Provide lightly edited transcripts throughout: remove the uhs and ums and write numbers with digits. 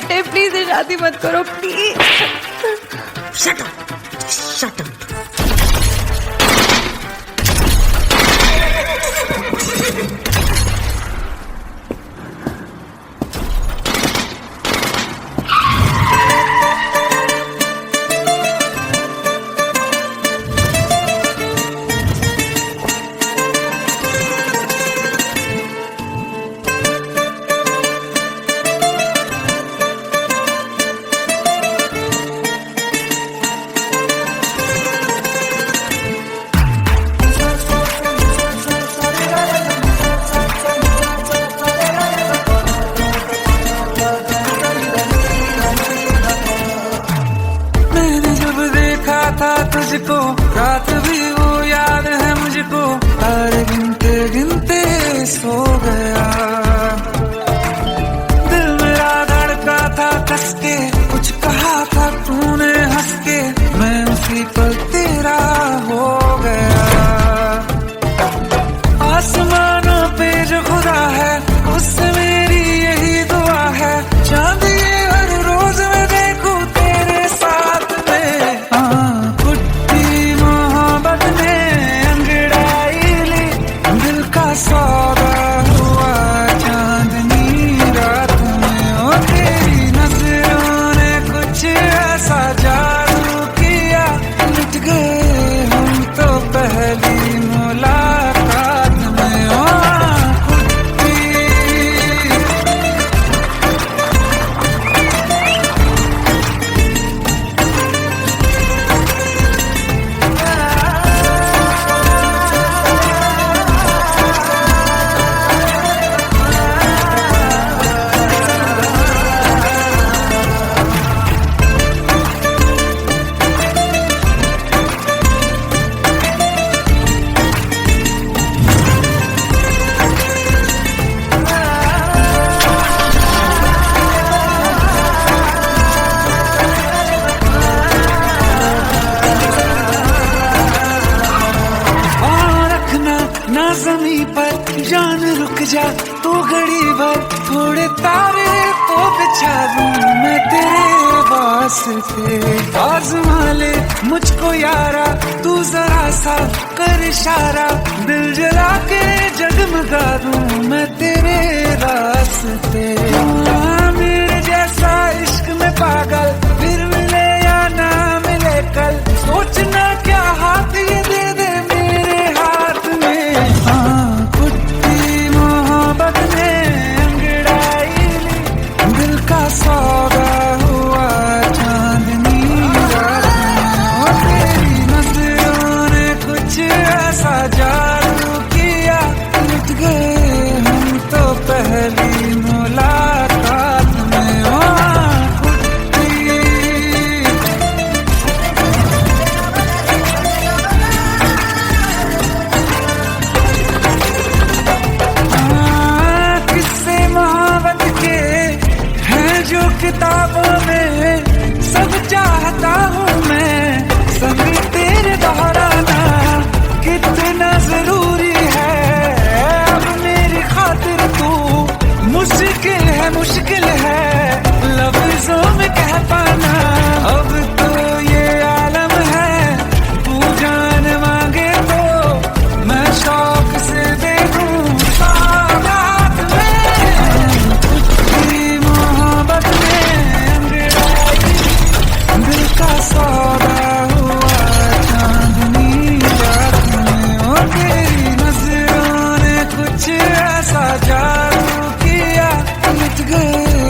Set है, please शादी मत करो please. Shut up, shut up. था तुझको रात भी वो याद है मुझको, तारे गिनते गिनते सो गया। दिल मेरा धड़का था कस के, कुछ कहा था तूने हंस के, मैं उसी पर तेरा हो गया। आसमानों पे जो खुदा है उससे मेरी यही दुआ है, चांद ये हर रोज मैं देखूं तेरे साथ में। सौदा हुआ चांदनी रात में, ओ तेरी नजरों ने कुछ ऐसा जादू किया, लुट गए हम तो पहली मुलाकात में। ओ ना ज़मीं पर जान रुक जा तू घड़ी भर, थोड़े तारे तो बिछा दूं मैं तेरे वास्ते। आज़मा ले मुझको यारा तू जरा सा कर इशारा, दिल जला के जगमगा दूं मैं तेरे रास्ते। मेरे जैसा इश्क में पागल फिर मिले या ना मिले कल, सोचना क्या हाथ ये दे दे मेरे हाथ में। कुत्ती मोहब्बत ने अंगड़ाई ली, दिल का सौदा हुआ चांदनी रात में। तेरी नजरों ने कुछ ऐसा जादू किया, लुट गए हम तो पहली मुलाकात में। किताबों में सब चाहता हूँ मैं, संग तेरे दोहराना कितना जरूरी है। अब मेरी खातिर तू मुश्किल है लफ्जों में कह पाना। अब तो ये आलम है तू जान मांगे तो मैं शौक से दे दूँ सौगात में। तेरी मोहब्बत दिल का सौदा हुआ चांदनी रात में, ओ तेरी नजरों ने कुछ ऐसा जादू किया, लुट गए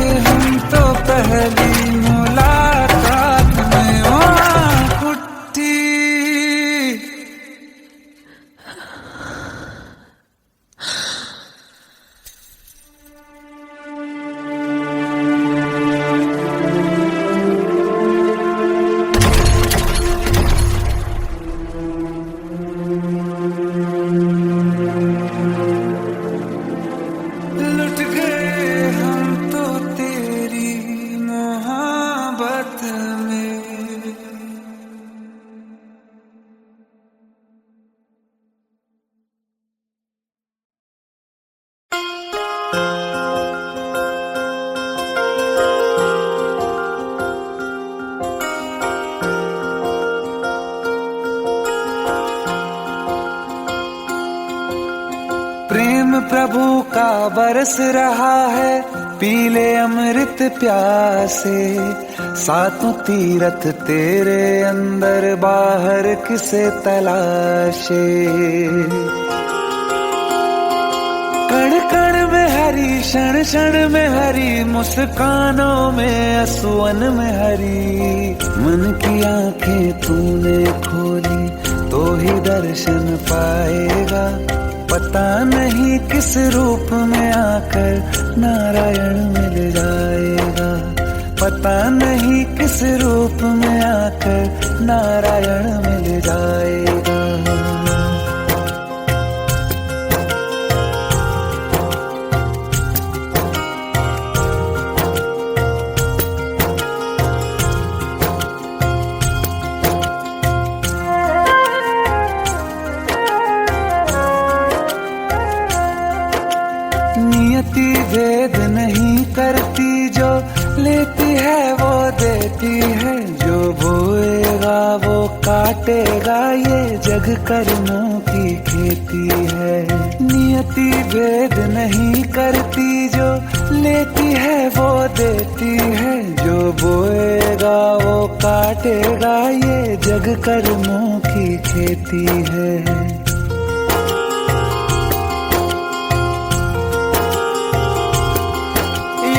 बरस रहा है, पीले अमृत प्यासे। सातों तीरथ तेरे अंदर, बाहर किसे तलाशे। कण कण में हरी, क्षण क्षण में हरी, मुस्कानों में असुवन में हरी। मन की आंखें तूने खोली तो ही दर्शन पाएगा। पता नहीं किस रूप में आकर नारायण मिल जाएगा। पता नहीं किस रूप में आकर नारायण मिल जाएगा। नियति भेद नहीं करती, जो लेती है वो देती है। जो बोएगा वो काटेगा, ये जग कर्मों की खेती है। नियति भेद नहीं करती, जो लेती है वो देती है। जो बोएगा वो काटेगा, ये जग कर्मों की खेती है।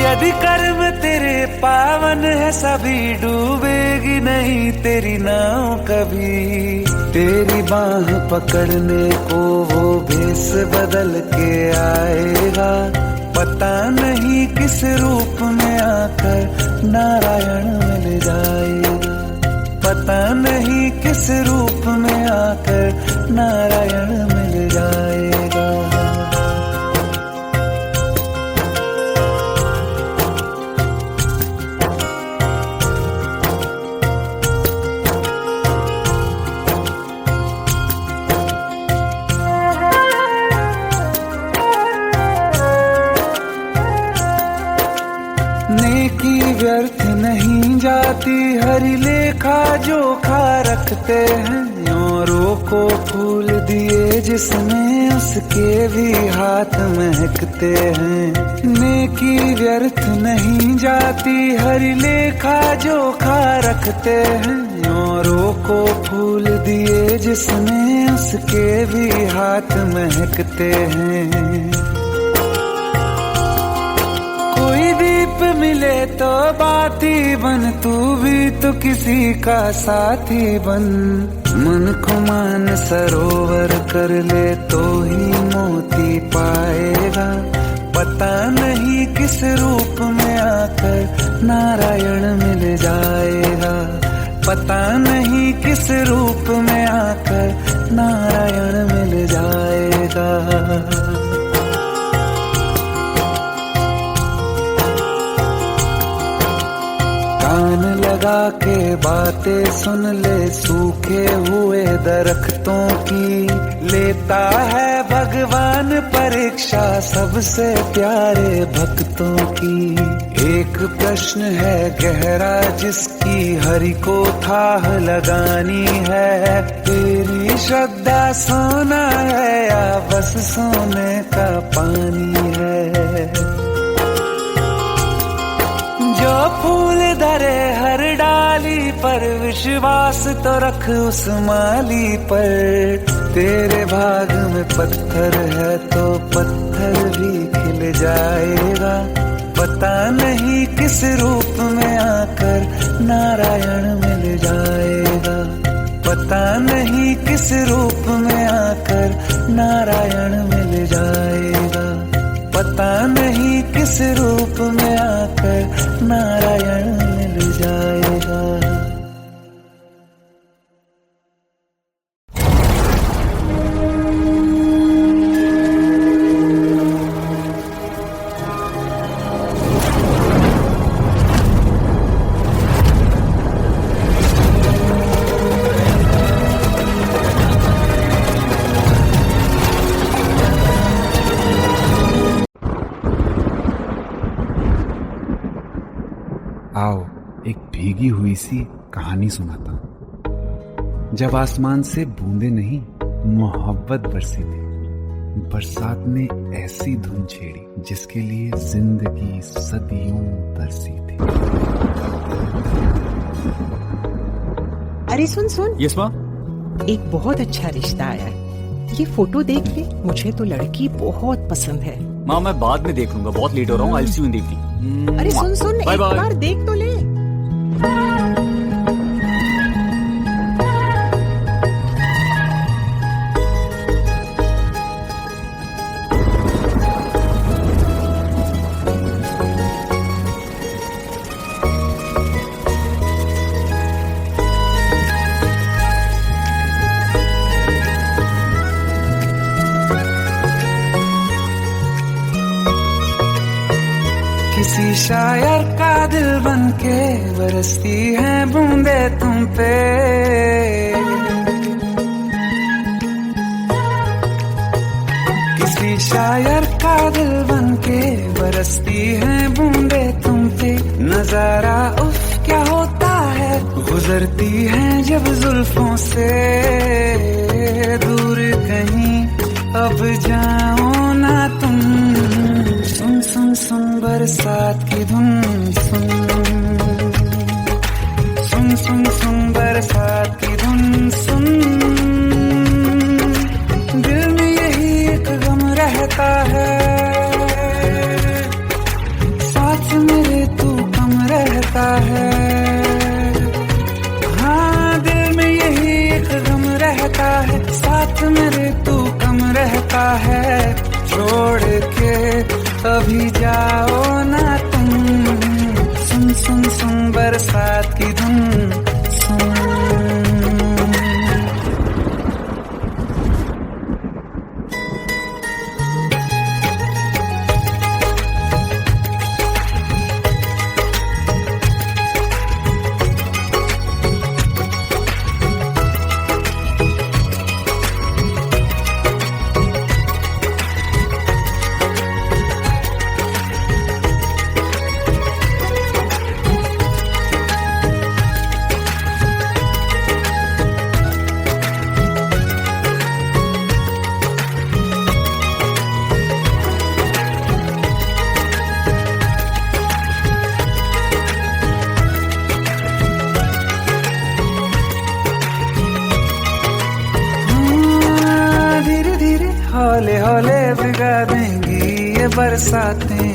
यदि कर्म तेरे पावन है, सभी डूबेगी नहीं तेरी नाव कभी। तेरी बाह पकड़ने को वो भेष बदल के आएगा। पता नहीं किस रूप में आकर नारायण मिल जाएगा। पता नहीं किस रूप में आकर नारायण मिल जाएगा। नेकी व्यर्थ नहीं जाती, हरि लेखा जोखा रखते हैं। औरों को फूल दिए जिसने, उसके भी हाथ महकते हैं। नेकी व्यर्थ नहीं जाती, हरि लेखा जोखा रखते हैं। औरों को फूल दिए जिसने, उसके भी हाथ महकते हैं। कोई दीप मिले तो बाती बन, तू भी तो किसी का साथी बन। मन को मान सरोवर कर ले तो ही मोती पाएगा। पता नहीं किस रूप में आकर नारायण मिल जाएगा। पता नहीं किस रूप में आकर नारायण मिल जाएगा। कान लगा के बातें सुन ले, सूखे हुए दरख्तों की। लेता है भगवान परीक्षा सबसे प्यारे भक्तों की। एक प्रश्न है गहरा जिसकी हरि को थाह लगानी है। तेरी श्रद्धा सोना है या बस सोने का पानी है। जो फूल धरे हर डाली पर, विश्वास तो रख उस माली पर। तेरे भाग में पत्थर है तो पत्थर भी खिल जाएगा। पता नहीं किस रूप में आकर नारायण मिल जाएगा। पता नहीं किस रूप में आकर नारायण मिल जाएगा। पता नहीं किस रूप में आकर नारायण मिल जाएगा। आओ एक भीगी हुई सी कहानी सुनाता हूं। जब आसमान से बूंदे नहीं मोहब्बत बरसी थी, बरसात ने ऐसी धुन छेड़ी जिसके लिए जिंदगी सदियों तरसी थी। अरे सुन सुन, यस माँ। एक बहुत अच्छा रिश्ता आया है, ये फोटो देख ले। मुझे तो लड़की बहुत पसंद है। माँ मैं बाद में देख लूंगा, बहुत लेट हो रहा हूँ। आई सी यू इन द इवनिंग। अरे सुन सुन, बाय एक बाय। बार देख तो ले। किसी शायर का दिल बनके बरसती है बूंदे तुम पे। किसी शायर का दिल बनके बरसती है बूंदे तुम पे। नजारा उफ क्या होता है, गुजरती है जब जुल्फों से। दूर कहीं अब जाओ ना तुम, सुन सुन सुन बरसात की धुन। सुन सुन सुन सुन बरसात की धुन। सुन दिल में यही एक गम रहता है, साथ मेरे तू कम रहता है। हाँ दिल में यही एक गम रहता है, साथ मेरे तू कम रहता है। छोड़ के अभी जाओ ना तुम, सुन सुन सुन बरसात की धुन। सुन हौले हौले भिगा देंगी ये बरसातें।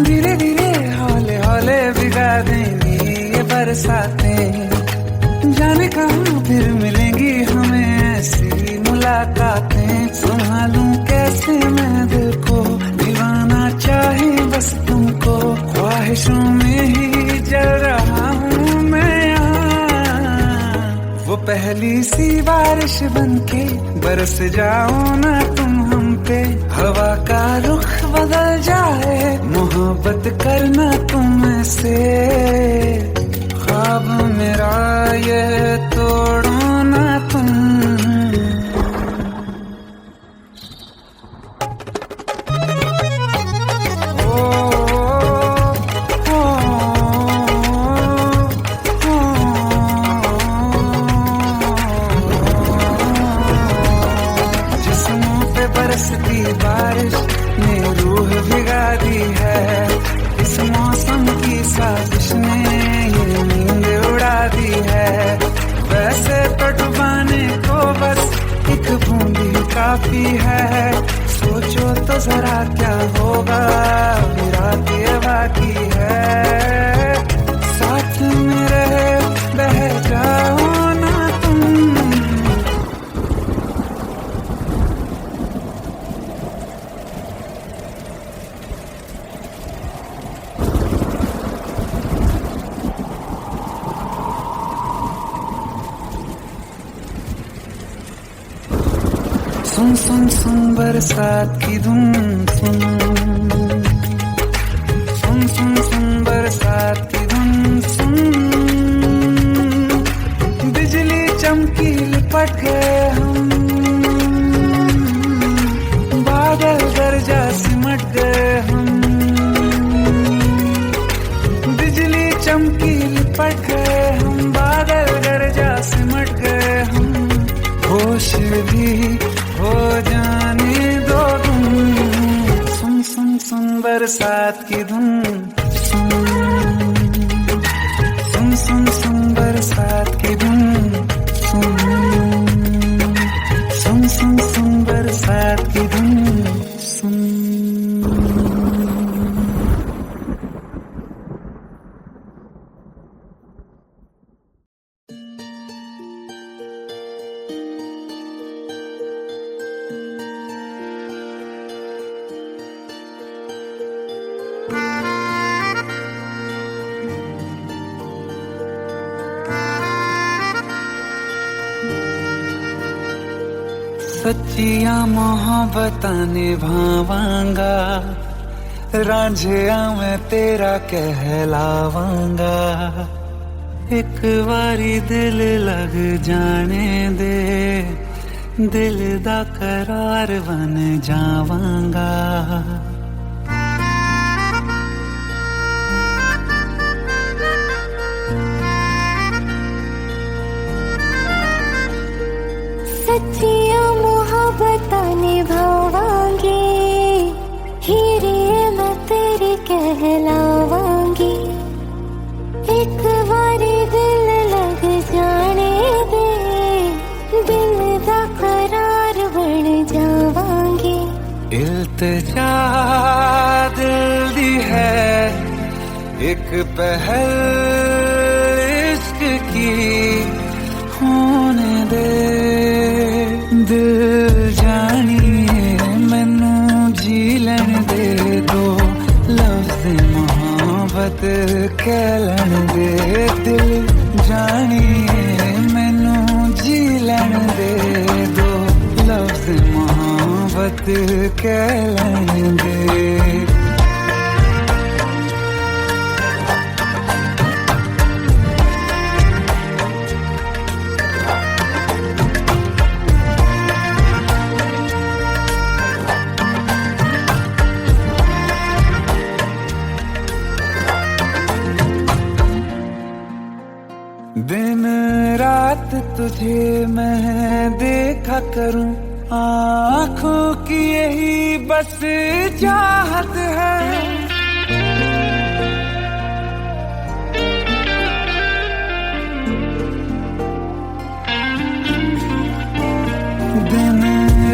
धीरे धीरे हौले हौले भिगा देंगी ये बरसातें। जाने कहाँ फिर मिलेंगी हमें ऐसी मुलाकातें। संभालूं कैसे मैं दिल को, दीवाना चाहे बस तुमको। ख्वाहिशों में ही जल रहा हूँ मैं यहाँ। वो पहली सी बारिश बनके बरस जाओ ना तुम हम पे। हवा का रुख बदल जाए, मोहब्बत करना तुम से। ख्वाब मेरा ये तोड़ो ना तुम। बरसती बारिश ने रूह भिगा दी है। इस मौसम की साजिश ने ये नींद उड़ा दी है। वैसे तो डुबाने को बस एक बूंद ही काफी है। सोचो तो जरा क्या होगा, रात ये बाकी है। साथ मेरे बह जाओ ना तुम। सुन सुन सुन बरसात की धुन। सुन सुन सुन सुन बरसात की धुन। सुन बिजली चमकी लिपट गए हम, बादल गरजा सिमट गए हम। बिजली चमकी लिपट गए हम, बादल गरजा भी हो जाने दो गुम। सुन सुन सुन बरसात की धुन, सुन सुन सुन सुन बरसात की धुन, सुन सुन सुन सुन बरसात की धुन, सुन। सच्चिया मोहब्बतां निभावांगा, रांझिया मैं तेरा कहलावांगा। एक बारी दिल लग जाने दे, दिल दा करार बन जावांगा। सच्चिया मोहब्बतां निभावांगी, हीरे मैं तेरी कहलावांगी। एक बारी दिल लग जाने दे, दिल दा करार बन जावांगी। इल्तिजा दिल दी है एक पहल इश्क की, होने दे दिल जानिए मैनू जी लैन दे दो, लफ्ज़ मोहब्बत कह लैन दे। दिल जानिए मैनू जी लैन दे दो, लफ्ज़ मोहब्बत कह लैन दे। दिन रात तुझे मैं देखा करूं, आँखों की यही बस चाहत है। दिन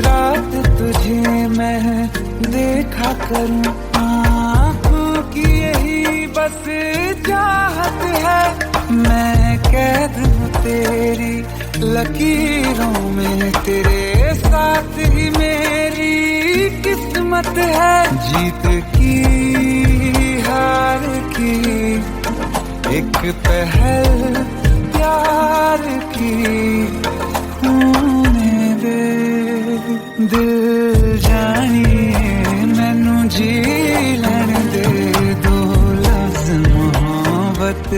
रात तुझे मैं देखा करूं, आँखों की यही बस चाहत है। मैं कैद हूँ तेरी लकीरों में, तेरे साथ ही मेरी किस्मत है। जीत की हार की एक पहल प्यार की, होने दे दिल जानिए मैनू जी लैन दे दो, लफ्ज़ मोहब्बत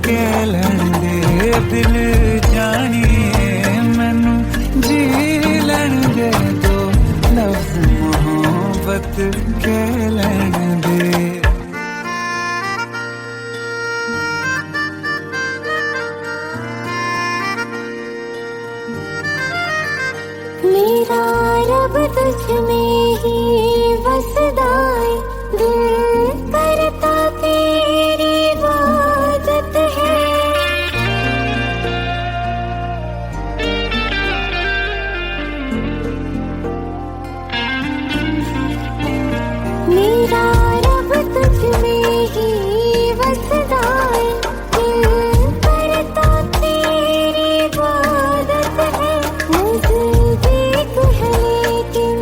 कह लैन दे। दिल जानिए मैनू जी लैन दे दो, लफ्ज़ मोहब्बत कह लैन दे। मेरा रब तुझ में ही बसदा है, दिल करता तेरी इबादत है। मेरा रब तुझ में ही बसदा है, दिल करता तेरी इबादत है। नज़दीक है लेकिन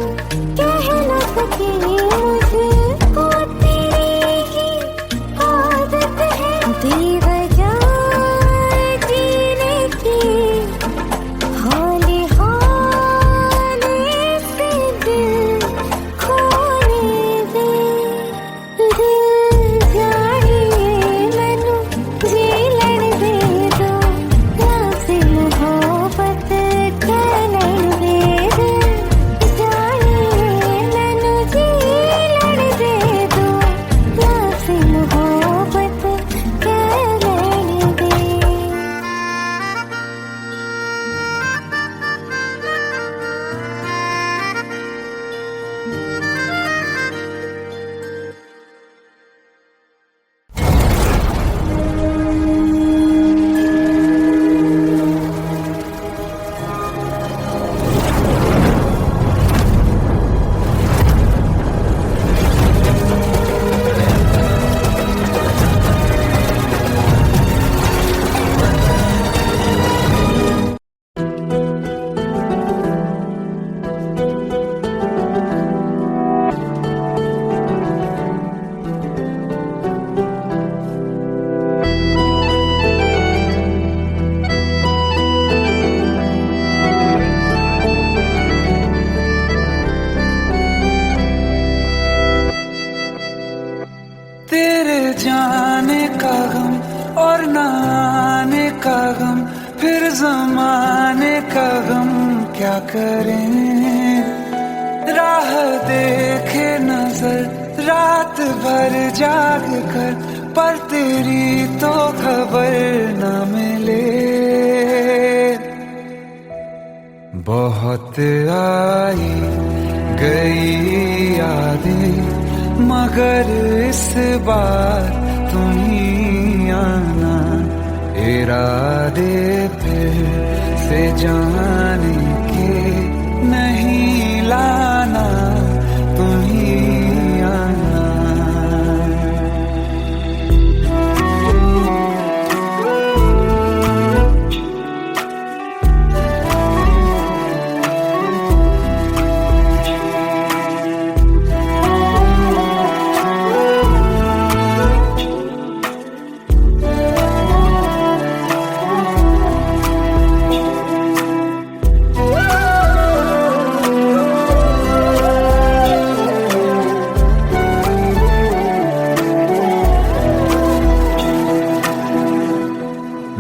का गम, फिर जमाने का गम क्या करें। राह देखे नजर रात भर जाग कर, पर तेरी तो खबर न मिले। बहुत आई गई यादें, मगर इस बार तुम ही आना। इरादे फिर से जाने के नहीं लाना, तुम ही आना।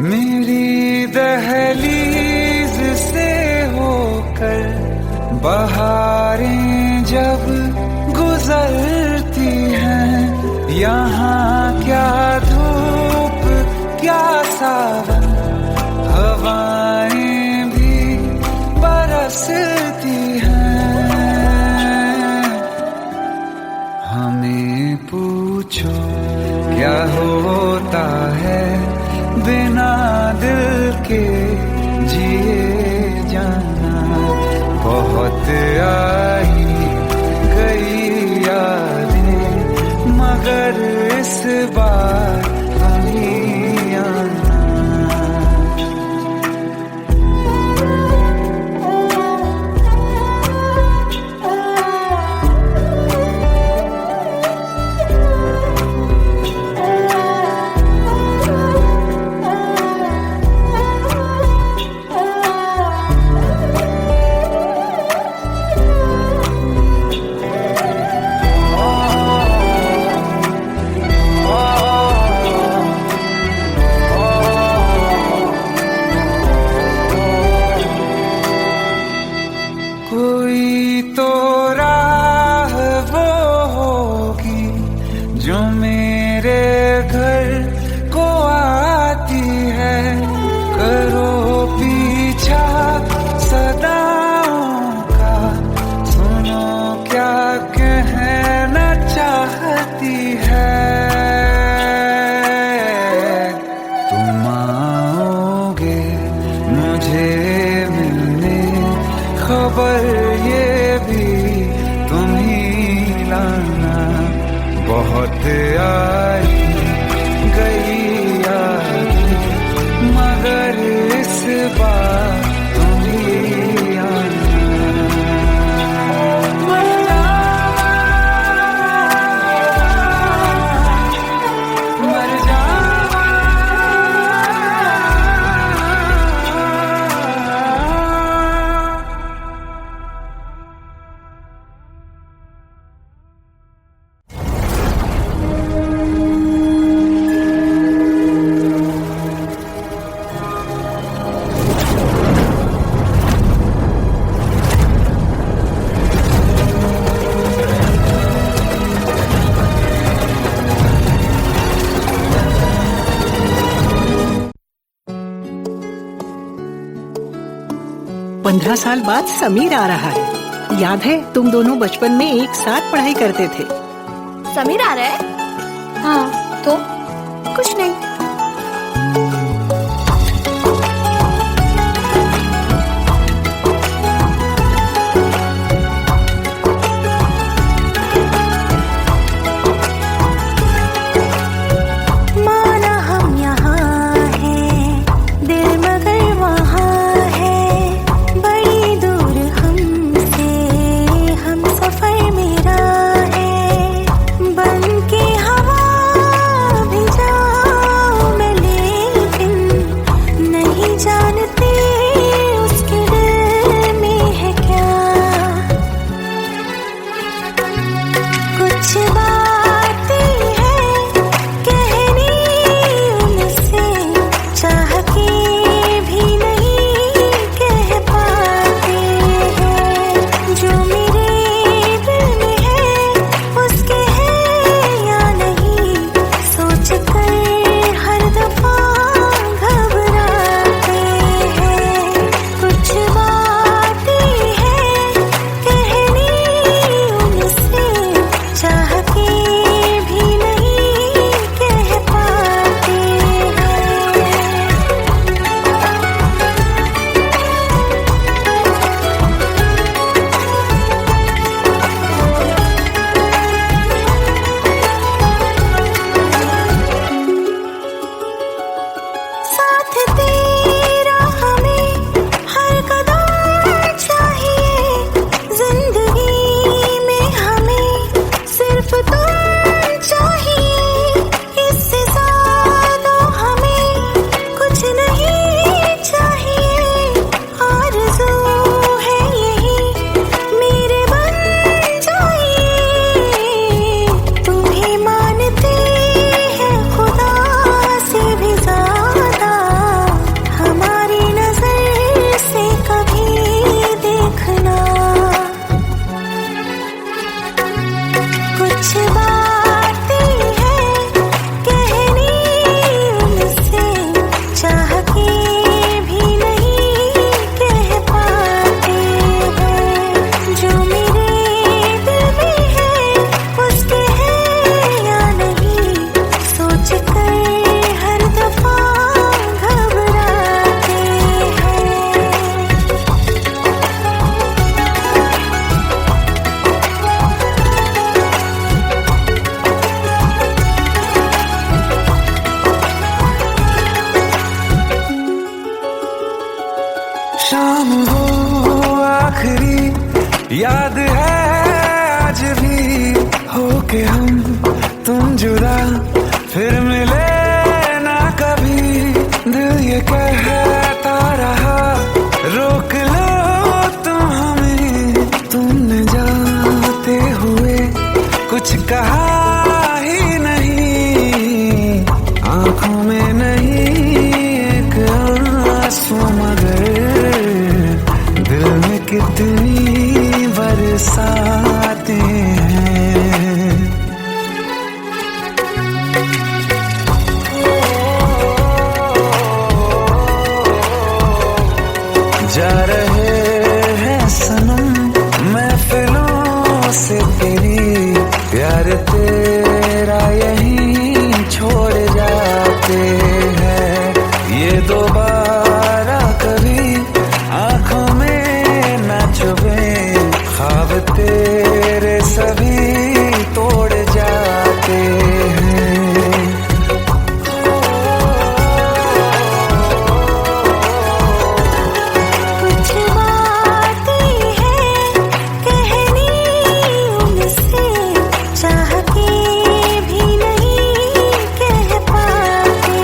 मेरी दहलीज से होकर बहारें जब गुजरती हैं, यहाँ क्या धूप क्या सावन, हवाएं भी बरसती हैं। हमें पूछो क्या होता है बिना दिल के जिए जाना। बहुत आई गई यादें, मगर इस बार तुम ही आना। कोई तो राह वो होगी जो मेरे घर को आती है। करो पीछा सदाओं का, सुनो क्या कहना चाहती है। तुम आओगे मुझे मिलने, खबर ये भी तुम ही लाना। बहुत आई गई यादें, मगर इस बार तुम ही आना। मर जावा पंद्रह साल बाद समीर आ रहा है। याद है तुम दोनों बचपन में एक साथ पढ़ाई करते थे। समीर आ रहा है? हाँ तो कुछ नहीं। माना हम यहाँ हैं, दिल मगर वहाँ है, बड़ी दूर हमसे हम सफर मेरा है। बन के हवा भी जा याद है आज भी होके हम तुम जुदा फिर मिले ना कभी। दिल ये कहता रहा रोक लो तुम हमें, तुमने जाते हुए कुछ कहा ही नहीं। आंखों में नहीं एक आंसू मगर दिल में कितनी बरसाते हैं। जा रहे हैं सनम महफिलों से तेरी, प्यार तेरा यहीं छोड़ जाते हैं। ये दोबारा कभी आंखों में न चुभे, ख्वाब तेरे सभी तोड़ जाते हैं। कुछ बातें हैं कहनी उनसे, चाह के भी नहीं कह पाते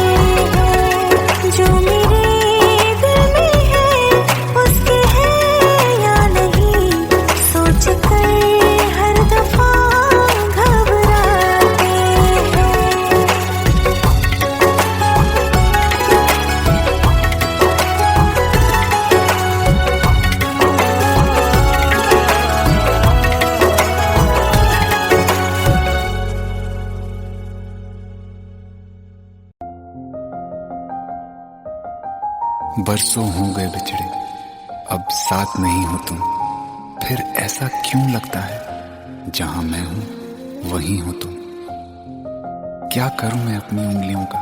हैं। जो मेरे दिल में है उसके है या नहीं, सोच कर हर दफा घबराते हैं। बरसों हो गए बिछड़े, अब साथ नहीं हो तुम। फिर ऐसा क्यों लगता है जहां मैं हूं वहीं हो तुम। क्या करूं मैं अपनी उंगलियों का,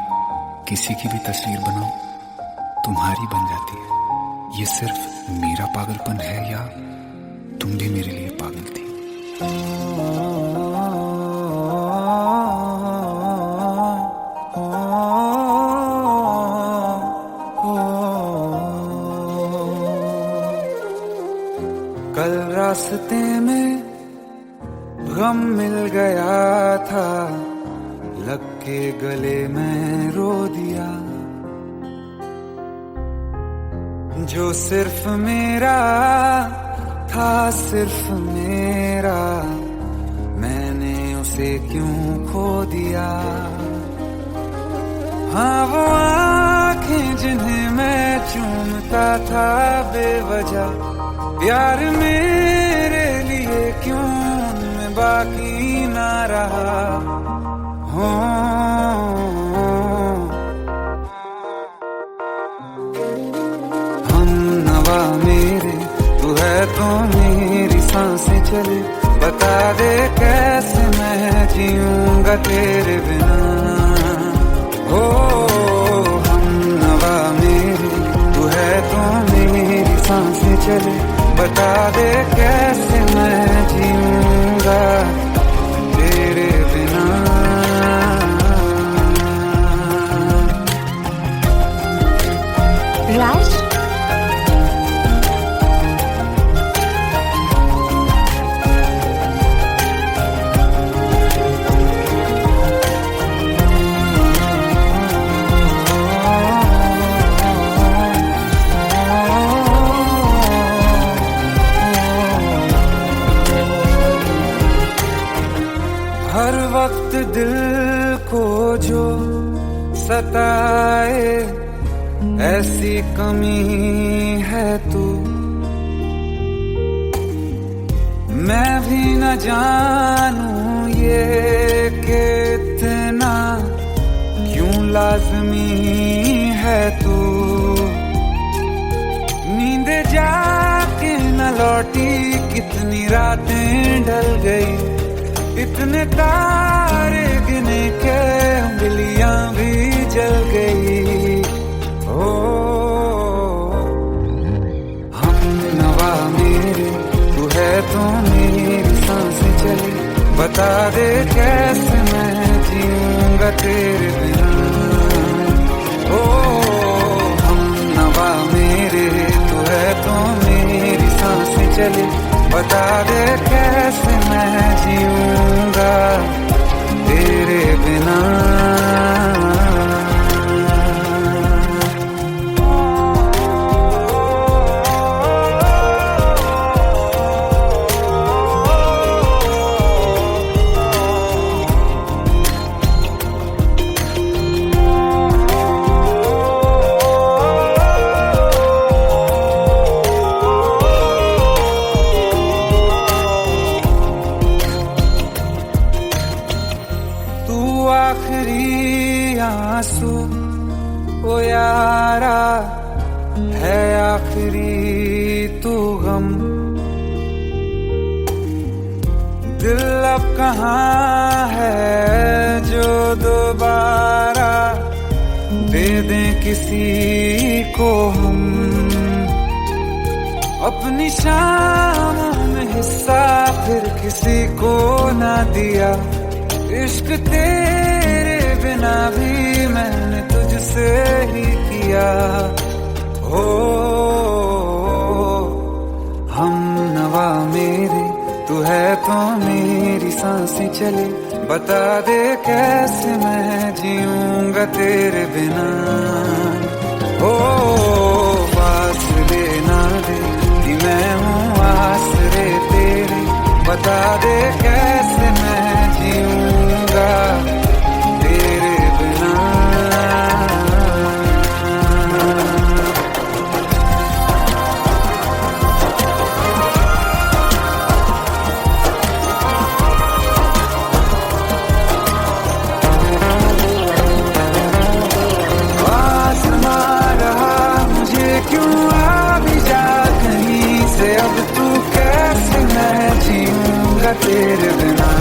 किसी की भी तस्वीर बनाऊं तुम्हारी बन जाती है। ये सिर्फ मेरा पागलपन है या तुम भी मेरे लिए पागल थी। कल रास्ते में गम मिल गया था, लग के गले में रो दिया। जो सिर्फ मेरा था सिर्फ मेरा, मैंने उसे क्यों खो दिया। हाँ वो आंखें जिन्हें मैं चूमता था बेवजह, प्यार मेरे लिए क्यों उनमें बाकी ना रहा हो। हम नवा मेरे तू है तो मेरी सांसें चले, बता दे कैसे मैं जीऊंगा तेरे बिना। हो हम नवा मेरे तू है तो मेरी सांसें चले, बता दे कैसे मैं जीऊंगा तेरे बिना। राज, हर वक्त दिल को जो सताए ऐसी कमी है तू, मैं भी न जानूं ये कि इतना क्यों लाज़मी है तू। नींद जाके न लौटी कितनी रातें ढल गई, इतने तारे गिने के उंगलियां भी जल गई। ओ हम नवा मेरे तू है तो मेरी सांसें चली, बता दे कैसे मैं जीऊंगा तेरे बिना। ओ हम नवा मेरे तू है तो मेरी सांसें चली, बता दे कैसे मैं जीऊंगा तेरे बिना। आखिरी आंसू ओ यारा है, आखिरी तू गम। दिल अब कहाँ है जो दोबारा दे दें किसी को हम। अपनी शाम में हिस्सा फिर किसी को ना दिया। इश्क तेरे बिना भी मैंने तुझसे ही किया। हो हम नवा मेरे, तू है तो मेरी सांसें चले। बता दे कैसे मैं जीऊंगा तेरे बिना। ओ फासले ना दे कि मैं हूँ आसरे तेरे। बता दे कैसे मैं जीऊंगा तेरे बिना। आसमां रहा मुझे क्यों आ भी जा कहीं से। अब तू कैसे मैं जीऊंगा तेरे बिना।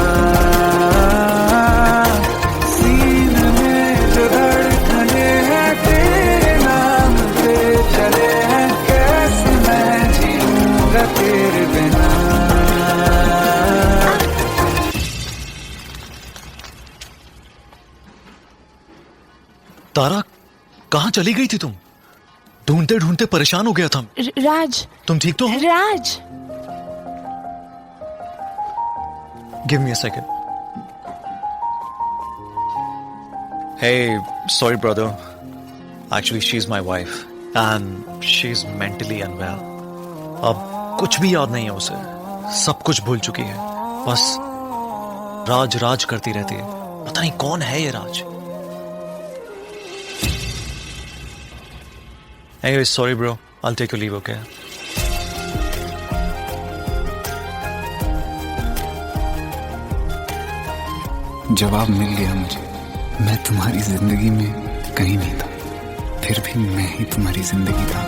सीने में जो धड़कने हैं तेरे नाम पे चले हैं। कैसे मैं जीऊंगा तेरे बिना। तारा, कहाँ चली गई थी तुम? ढूंढते ढूंढते परेशान हो गया था। राज, तुम ठीक तो हो? राज। Give me a second. Hey, sorry brother. Actually, she's my wife and she's mentally unwell. अब कुछ भी याद नहीं है उसे, सब कुछ भूल चुकी है। बस राज राज करती रहती है। पता नहीं कौन है ये राज। Anyway, sorry bro. I'll take your leave, okay? जवाब मिल गया मुझे। मैं तुम्हारी जिंदगी में कहीं नहीं था, फिर भी मैं ही तुम्हारी जिंदगी था।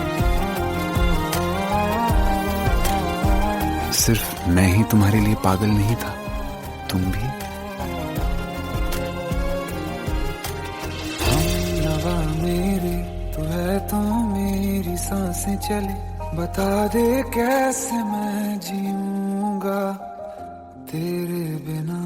सिर्फ मैं ही तुम्हारे लिए पागल नहीं था, तुम भी। हम नवा मेरे, तू है तो मेरी सांसें चले। बता दे कैसे मैं जीऊंगा तेरे बिना।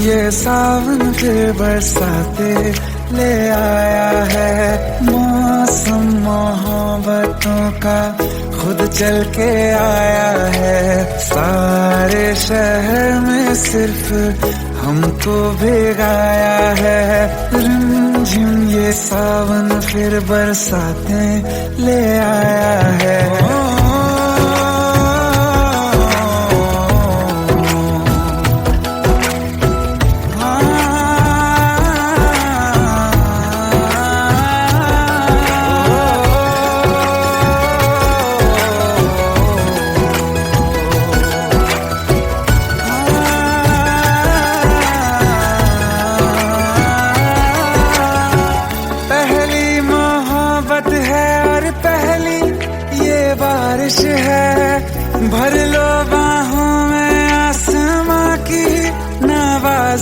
ये सावन फिर बरसाते ले आया है। मौसम मोहब्बतों का खुद चल के आया है। सारे शहर में सिर्फ हमको भिगाया है। रिमझिम ये सावन फिर बरसाते ले आया है।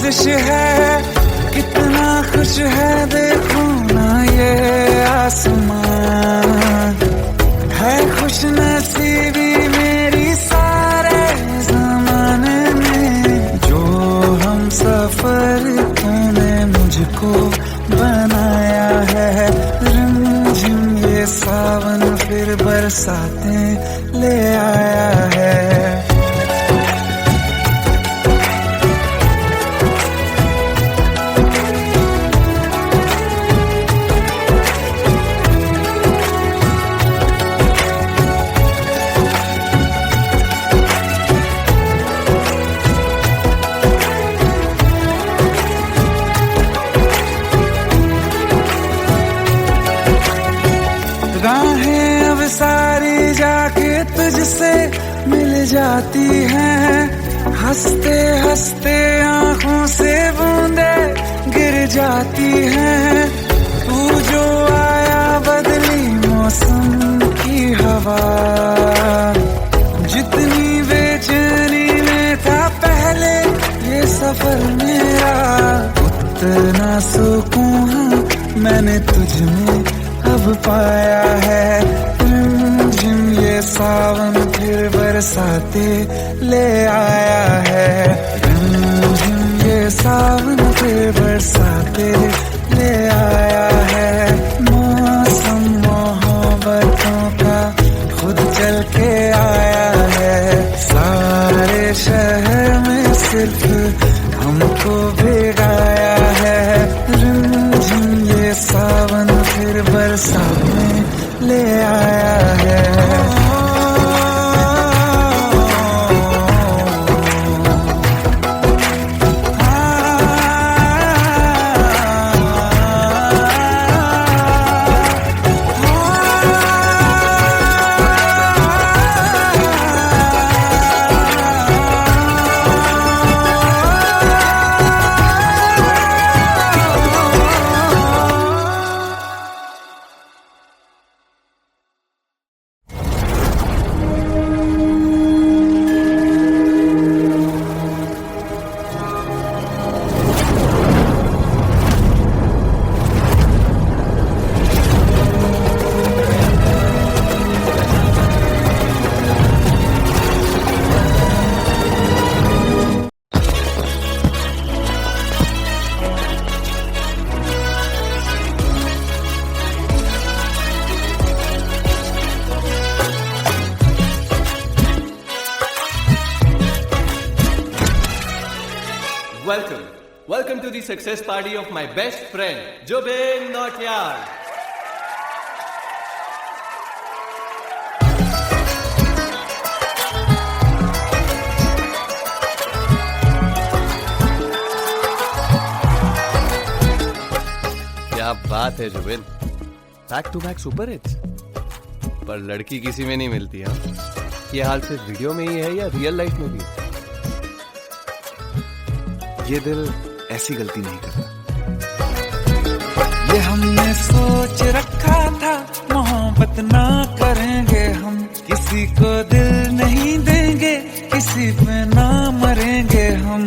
नवाजिश है, कितना खुश है देखो ना ये आसमान। है खुश नसीबी मेरी सारे जमाने में, जो हम सफर तूने मुझको बनाया है। रिमझिम ये सावन फिर बरसातें ले आया है। राहें अब सारी जाके तुझसे मिल जाती हैं, हंसते हंसते आंखों से बूंदे गिर जाती हैं। तू जो आया बदली मौसम की हवा, जितनी बेचैनी में था पहले ये सफर मेरा, उतना सुकून मैंने तुझ में अब पाया है। रिमझिम ये सावन फिर बरसाते ले आया है। रिमझिम ये सावन फिर बरसाते ले आया है। मौसम मोहब्बतों का खुद चल के आया है। सारे शहर में सिर्फ हमको भिगाया है। रिमझिम ये सावन फिर बरसात में ले आया है। Welcome to the success party of my best friend, Jobin Notyard. क्या बात है Zubin, back to back super hits. पर लड़की किसी में नहीं मिलती है। ये हाल सिर्फ वीडियो में ही है या रियल लाइफ में भी? ये दिल ऐसी गलती नहीं करता। ये हमने सोच रखा था मोहब्बत ना करेंगे हम, किसी को दिल नहीं देंगे, किसी पे ना मरेंगे हम।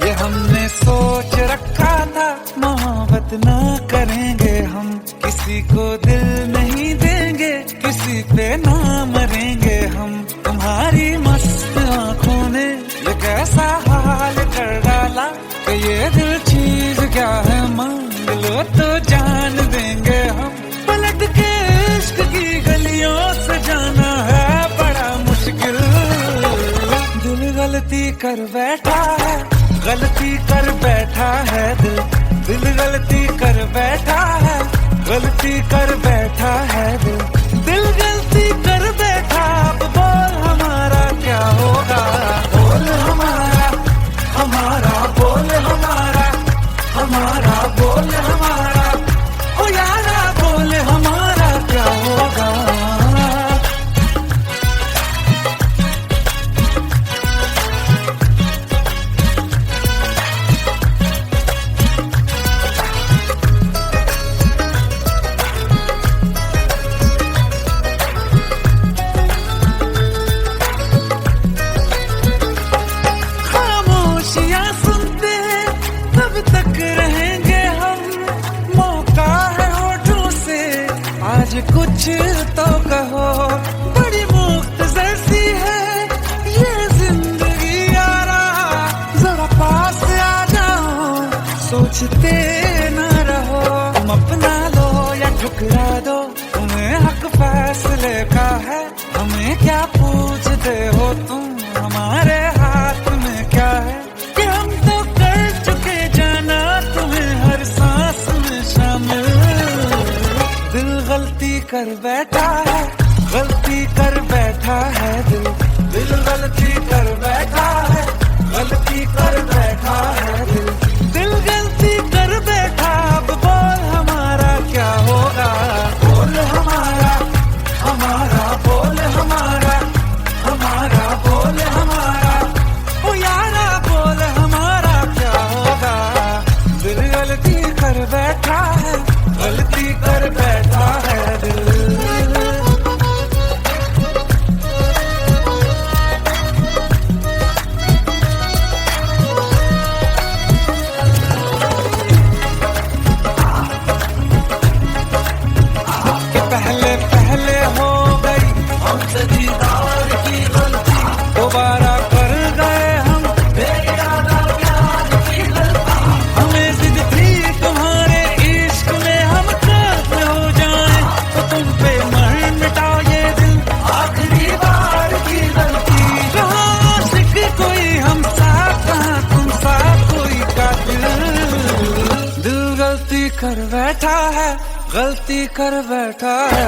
ये हमने सोच रखा था मोहब्बत ना करेंगे हम, किसी को दिल नहीं देंगे, किसी पे ना मरेंगे हम। तुम्हारी मस्त आंखों ने ये कैसा हाल कर डाला कि ये दिल चीज क्या है मांग लो तो जान देंगे हम। पलट के इश्क की गलियों से जाना है बड़ा मुश्किल। दिल गलती कर बैठा है, गलती कर बैठा है दिल। दिल गलती कर बैठा है, गलती कर बैठा है दिल। दिल गलती कर बैठा, अब बोल हमारा क्या होगा? बोल हमारा, हमारा बोल हमारा, हमारा बोल हमारा, ओ यारा बोल हमारा क्या होगा? सोचते ना रहो, तुम अपना लो या ठुकरा दो, तुम्हें हक फैसले का है, हमें क्या पूछते हो तुम, हमारे हाथ में क्या है कि हम तो कर चुके जाना तुम्हें हर सांस में शामिल। दिल गलती कर बैठा है, गलती कर बैठा है दिल, दिल गलती कर बैठा है, गलती कर बैठा है दिल, दिल गलती कर बैठा। अब बोल हमारा क्या होगा, बोल हमारा, हमारा बोल हमारा, हमारा बोल हमारा, ओ यारा बोल हमारा क्या होगा। दिल गलती कर बैठा है, गलती कर बैठा है दिल। पहले पहले हो गई हमसे दीदार की गलती, दोबारा कर गए हम बेइरादा प्यार की गलती। हमें जिद थी तुम्हारे इश्क में हम काफिर हो जाएं, तो तुम पे मर मिटा ये दिल, आखिरी बार की गलती। कहाँ आशिक कोई हम साथ, कहाँ तुम साथ कोई कातिल। दिल गलती कर बैठा है, गलती कर बैठा है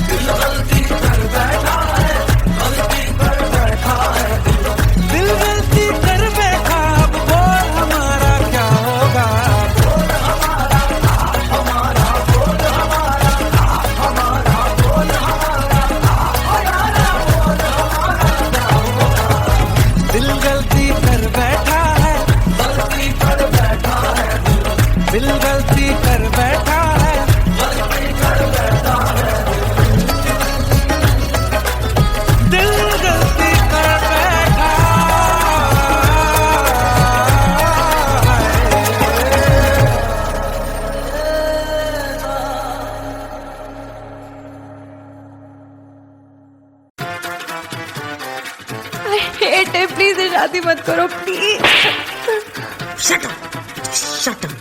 दिल गलती कर बैठा है, गलती कर बैठा है दिल गलती कर बैठा। अब बोल हमारा क्या होगा, बोल हमारा, हमारा बोल हमारा, हमारा बोल हमारा, बोल हमारा क्या होगा। दिल गलती कर बैठा है, गलती कर बैठा है दिल गलती कर बैठा है, गलती कर बैठा है दिल गलती कर बैठा हेट है, प्लीज शादी मत करो please. Shut up, shut up.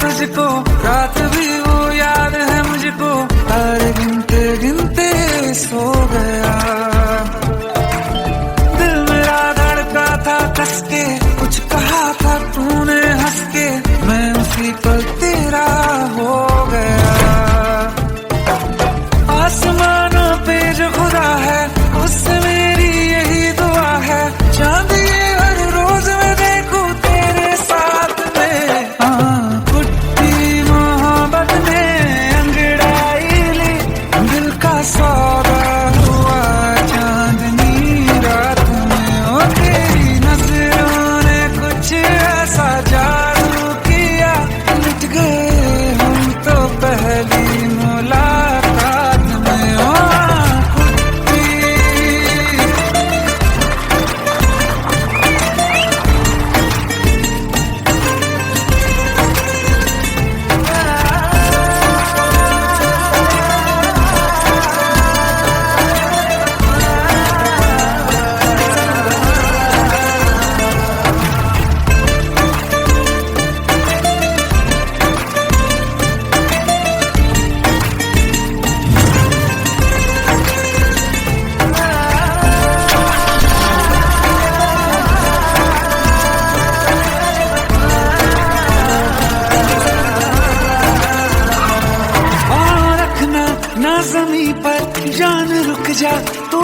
तुझको रात भी वो याद है मुझको, तारे गिनते गिनते सो गया। दिल मेरा धड़का था कस के, कुछ कहा था तूने हंस के, मैं उसी पल तेरा हो गया। आसमानों पे जो खुदा है उससे मेरी यही दुआ है, चांद ये हर रोज मैं देखूं तेरे साथ में।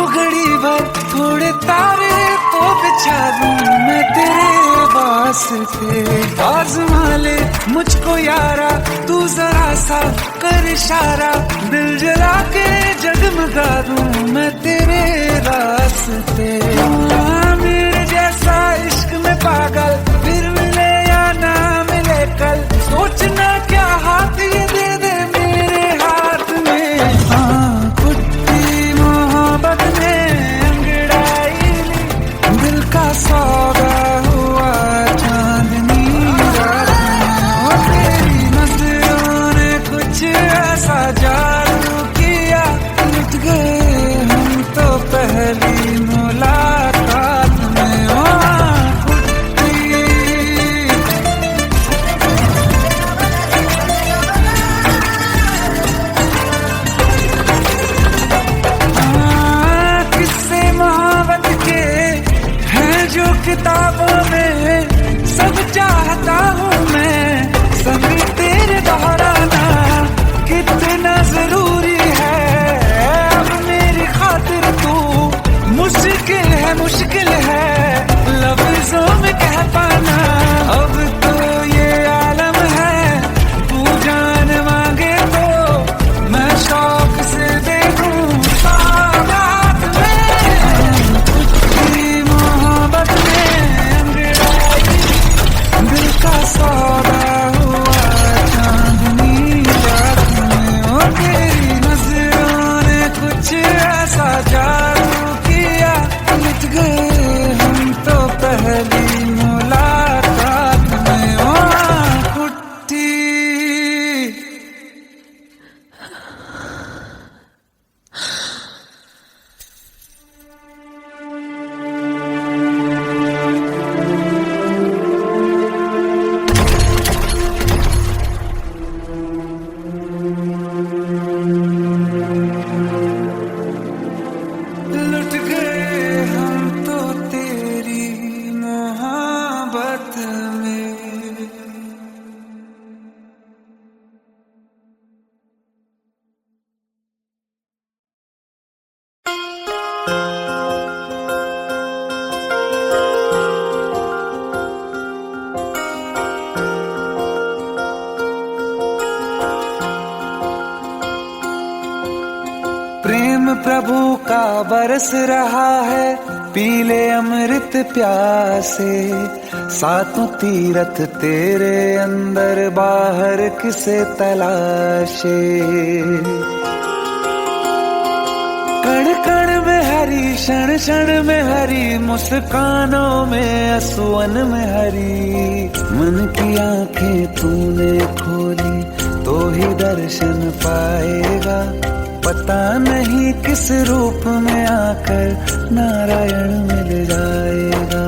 घड़ी भर थोड़े तारे तो बिछा दूं मैं तेरे वास्ते। आज़मा ले मुझको यारा, तू जरा सा कर इशारा, दिल जला के जगमगा दूं मैं तेरे रास्ते। मेरे जैसा इश्क में पागल फिर मिले या ना मिले कल, सोचना क्या हाथ ये दे दे मेरे हाथ में। हाँ कुत्ती मोहब्बत ने अंगड़ाई ली, दिल का सौदा हुआ चांदनी रात में। तेरी नजरों ने कुछ ऐसा जादू किया, लुट गए हम तो पहली मुलाकात में। किस्से मोहब्बत के हैं जो किताबों में, सब चाहता हूँ मैं संग तेरे दोहराना, कितना जरूरी है अब मेरी खातिर तू। मुश्किल है लफ्जों में कह पाना, अब तो ये आलम है तू जान मांगे तो मैं शौक से दे दूं सौगात में। तेरी मोहब्बत में अंगड़ाई, दिल का सौदा हुआ चांदनी रात में। ओ तेरी नजरों ने कुछ ऐसा जादू किया, लुट गए हम तो पहली मुलाकात में। ओ कुट्टी लुट गए हम तो तेरी मोहब्बत में। प्रेम प्रभु का बरस रहा है, पीले अमृत प्यासे। सातों तीरथ तेरे अंदर बाहर किसे तलाशे। कण कण में हरी, क्षण क्षण में हरी, मुस्कानों में असुवन में हरी। मन की आंखें तूने खोली तो ही दर्शन पाएगा, पता नहीं किस रूप में आकर नारायण मिल जाएगा।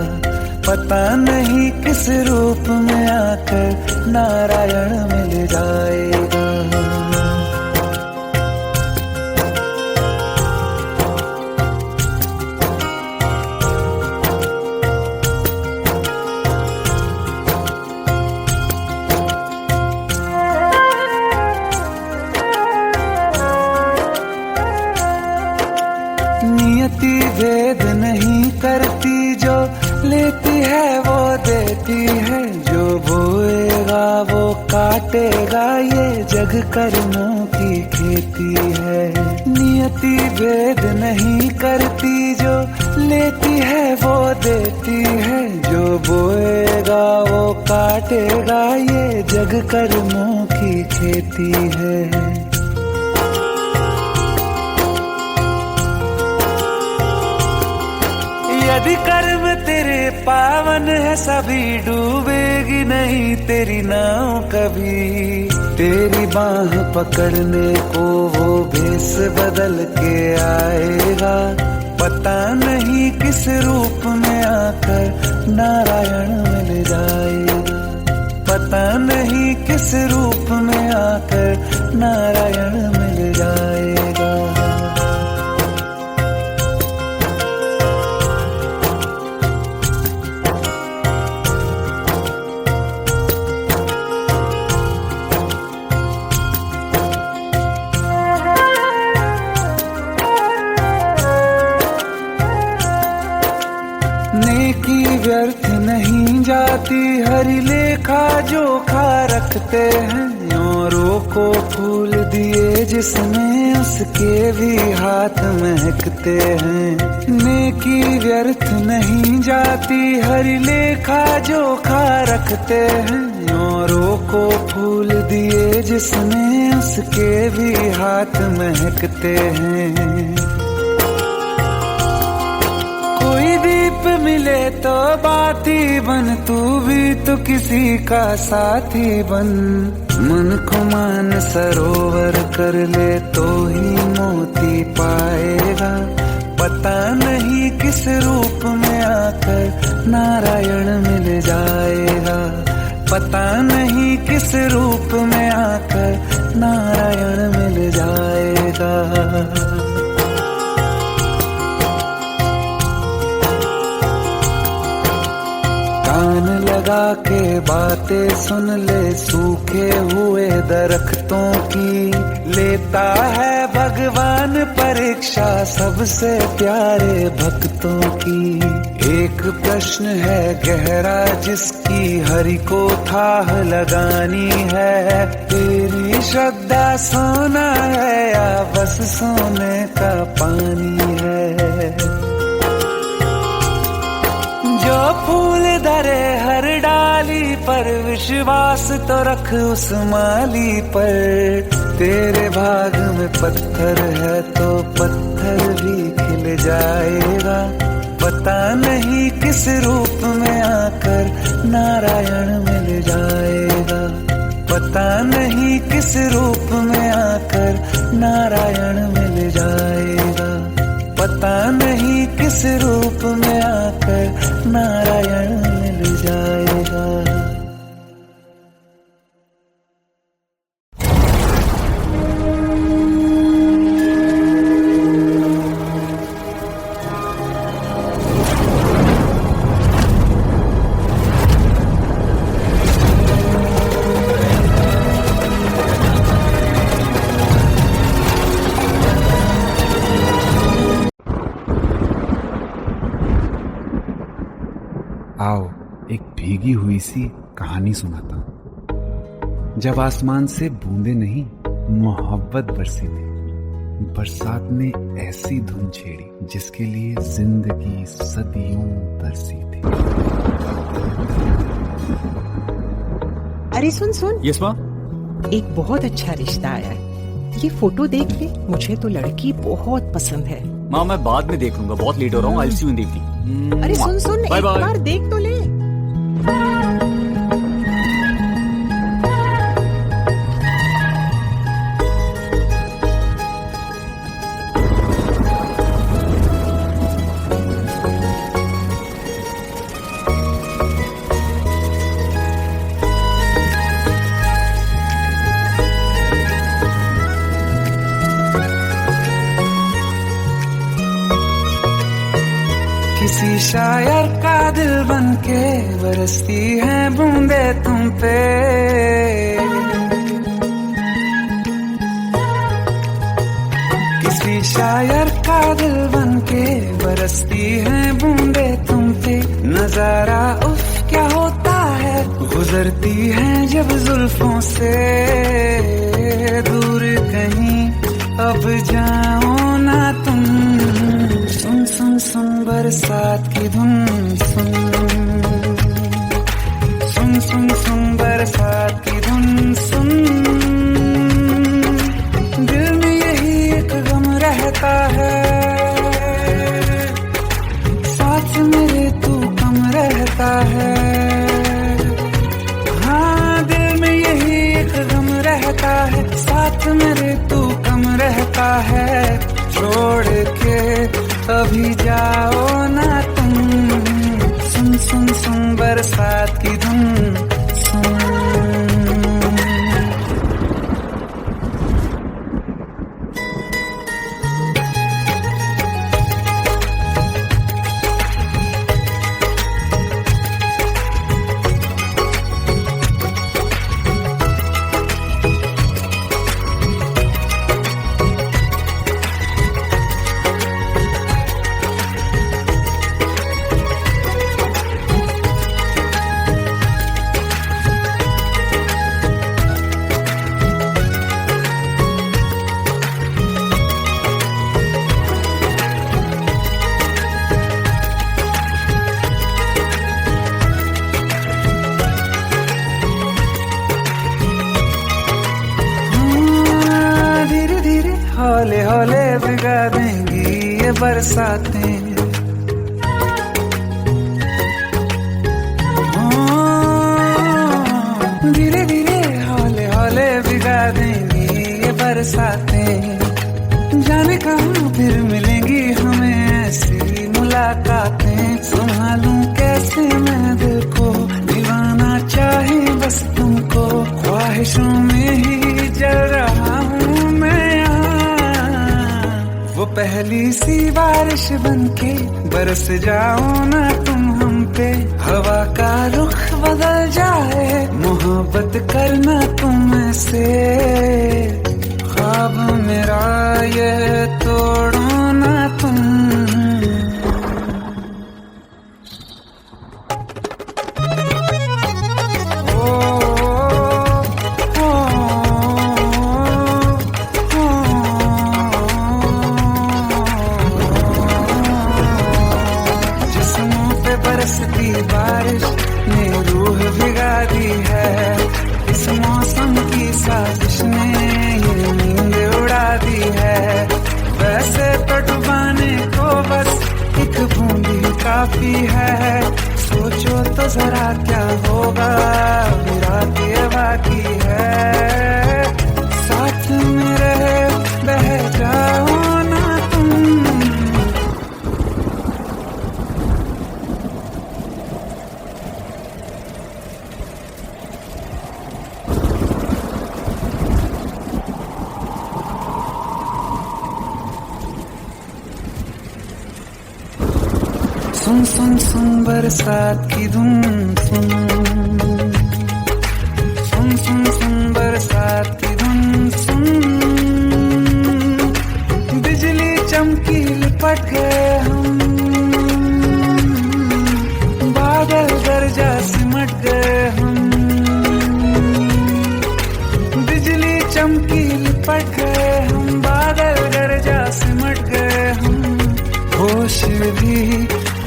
पता नहीं किस रूप में आकर नारायण मिल जाएगा। नियति भेद नहीं करती, जो लेती है वो देती है। जो बोएगा वो काटेगा, ये जग कर्मों की खेती है। नियति भेद नहीं करती, जो लेती है वो देती है। जो बोएगा वो काटेगा, ये जग कर्मों की खेती है। यदि कर्म तेरे पावन है, सभी डूबेगी नहीं तेरी नाव कभी। तेरी बाह पकड़ने को वो भेष बदल के आएगा, पता नहीं किस रूप में आकर नारायण मिल जाएगा। पता नहीं किस रूप में आकर नारायण मिल जाएगा। नेकी व्यर्थ नहीं जाती, हरि लेखा जोखा रखते हैं। औरों को फूल दिए जिसने, उसके भी हाथ महकते हैं। नेकी व्यर्थ नहीं जाती, हरि लेखा जोखा रखते हैं। औरों को फूल दिए जिसने, उसके भी हाथ महकते हैं। कोई दीप मिले तो बाती बन, तू भी तो किसी का साथी बन। मन को मान सरोवर कर ले तो ही मोती पाएगा। पता नहीं किस रूप में आकर नारायण मिल जाएगा। पता नहीं किस रूप में आकर नारायण मिल जाएगा। कान लगा के बातें सुन ले सूखे हुए दरख्तों की। लेता है भगवान परीक्षा सबसे प्यारे भक्तों की। एक प्रश्न है गहरा जिसकी हरि को थाह लगानी है। तेरी श्रद्धा सोना है या बस सोने का पानी है। जो फूल धरे हर डाली पर, विश्वास तो रख उस माली पर। तेरे भाग में पत्थर है तो पत्थर भी खिल जाएगा। पता नहीं किस रूप में आकर नारायण मिल जाएगा। पता नहीं किस रूप में आकर नारायण मिल जाएगा। पता नहीं किस रूप में आकर नारायण मिल जाएगा। आओ एक भीगी हुई सी कहानी सुनाता हूं। जब आसमान से बूंदे नहीं मोहब्बत बरसी थी। बरसात ने ऐसी धुन छेड़ी जिसके लिए जिंदगी सदियों तरसी थी। अरे सुन सुन, यस माँ। एक बहुत अच्छा रिश्ता आया है। ये फोटो देख ले, मुझे तो लड़की बहुत पसंद है। माँ मैं बाद में देख लूंगा, बहुत लेट हो रहा हूँ। आई सी यू इन द इवनिंग। अरे सुन सुन, एक बार देख तो ले। किसी शायर का दिल बन के बरसती है बूंदे तुम पे। किसी शायर का दिल बन के बरसती है बूंदे तुम पे। नजारा उफ क्या होता है, गुजरती है जब जुल्फों से। दूर कहीं अब जाओ ना तुम, सुन सुन सुन बरसात की धुन। सुन सुन सुन सुन बरसात की धुन। सुन दिल में यही एक गम रहता है, साथ मेरे तू कम रहता है। हाँ दिल में यही एक गम रहता है, साथ मेरे तू कम रहता है। छोड़ के अभी जाओ ना तुम, सुन सुन सुन बरसात की धुन। सुन बरसातें। धीरे धीरे हौले हौले भिगा देंगे ये बरसातें। जाने कहाँ फिर मिलेंगी हमें ऐसी मुलाकातें। संभालूं कैसे मैं दिल को, दीवाना चाहे बस तुमको। ख्वाहिशों में ही जल रहा हूँ मैं यहाँ। वो पहली सी बारिश बनके बरस जाओ ना तुम हम पे। हवा का रुख बदल जाए, मोहब्बत करना तुम से। ख्वाब मेरा ये तोड़ो ना तुम। जिस्मों पे बरसती बारिश ने रूह भिगा दी है। इस मौसम की साजिश ने ये नींद उड़ा दी है। वैसे तो डुबाने को बस एक बूंद ही काफी है। सोचो तो जरा क्या होगा, रात ये बाकी है। साथ में रहे बह जाओ ना तुम। सुन सुन सुन बरसात की धुन सुन। सुन सुन सुन बरसात की धुन सुन। बिजली चमकी लिपट गए हम, बादल गरजा सिमट गए हम। बिजली चमकी लिपट गए हम, बादल गरजा सिमट गए हम। होश भी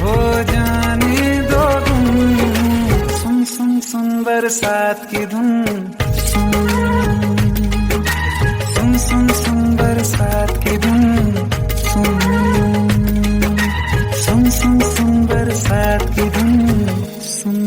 हो जाने दो तुम। सुन सुन सुन बरसात की धुन सुन। सुन सुन सुन बरसात की धुन सुन। सुन सुन सुन बरसात की धुन सुन।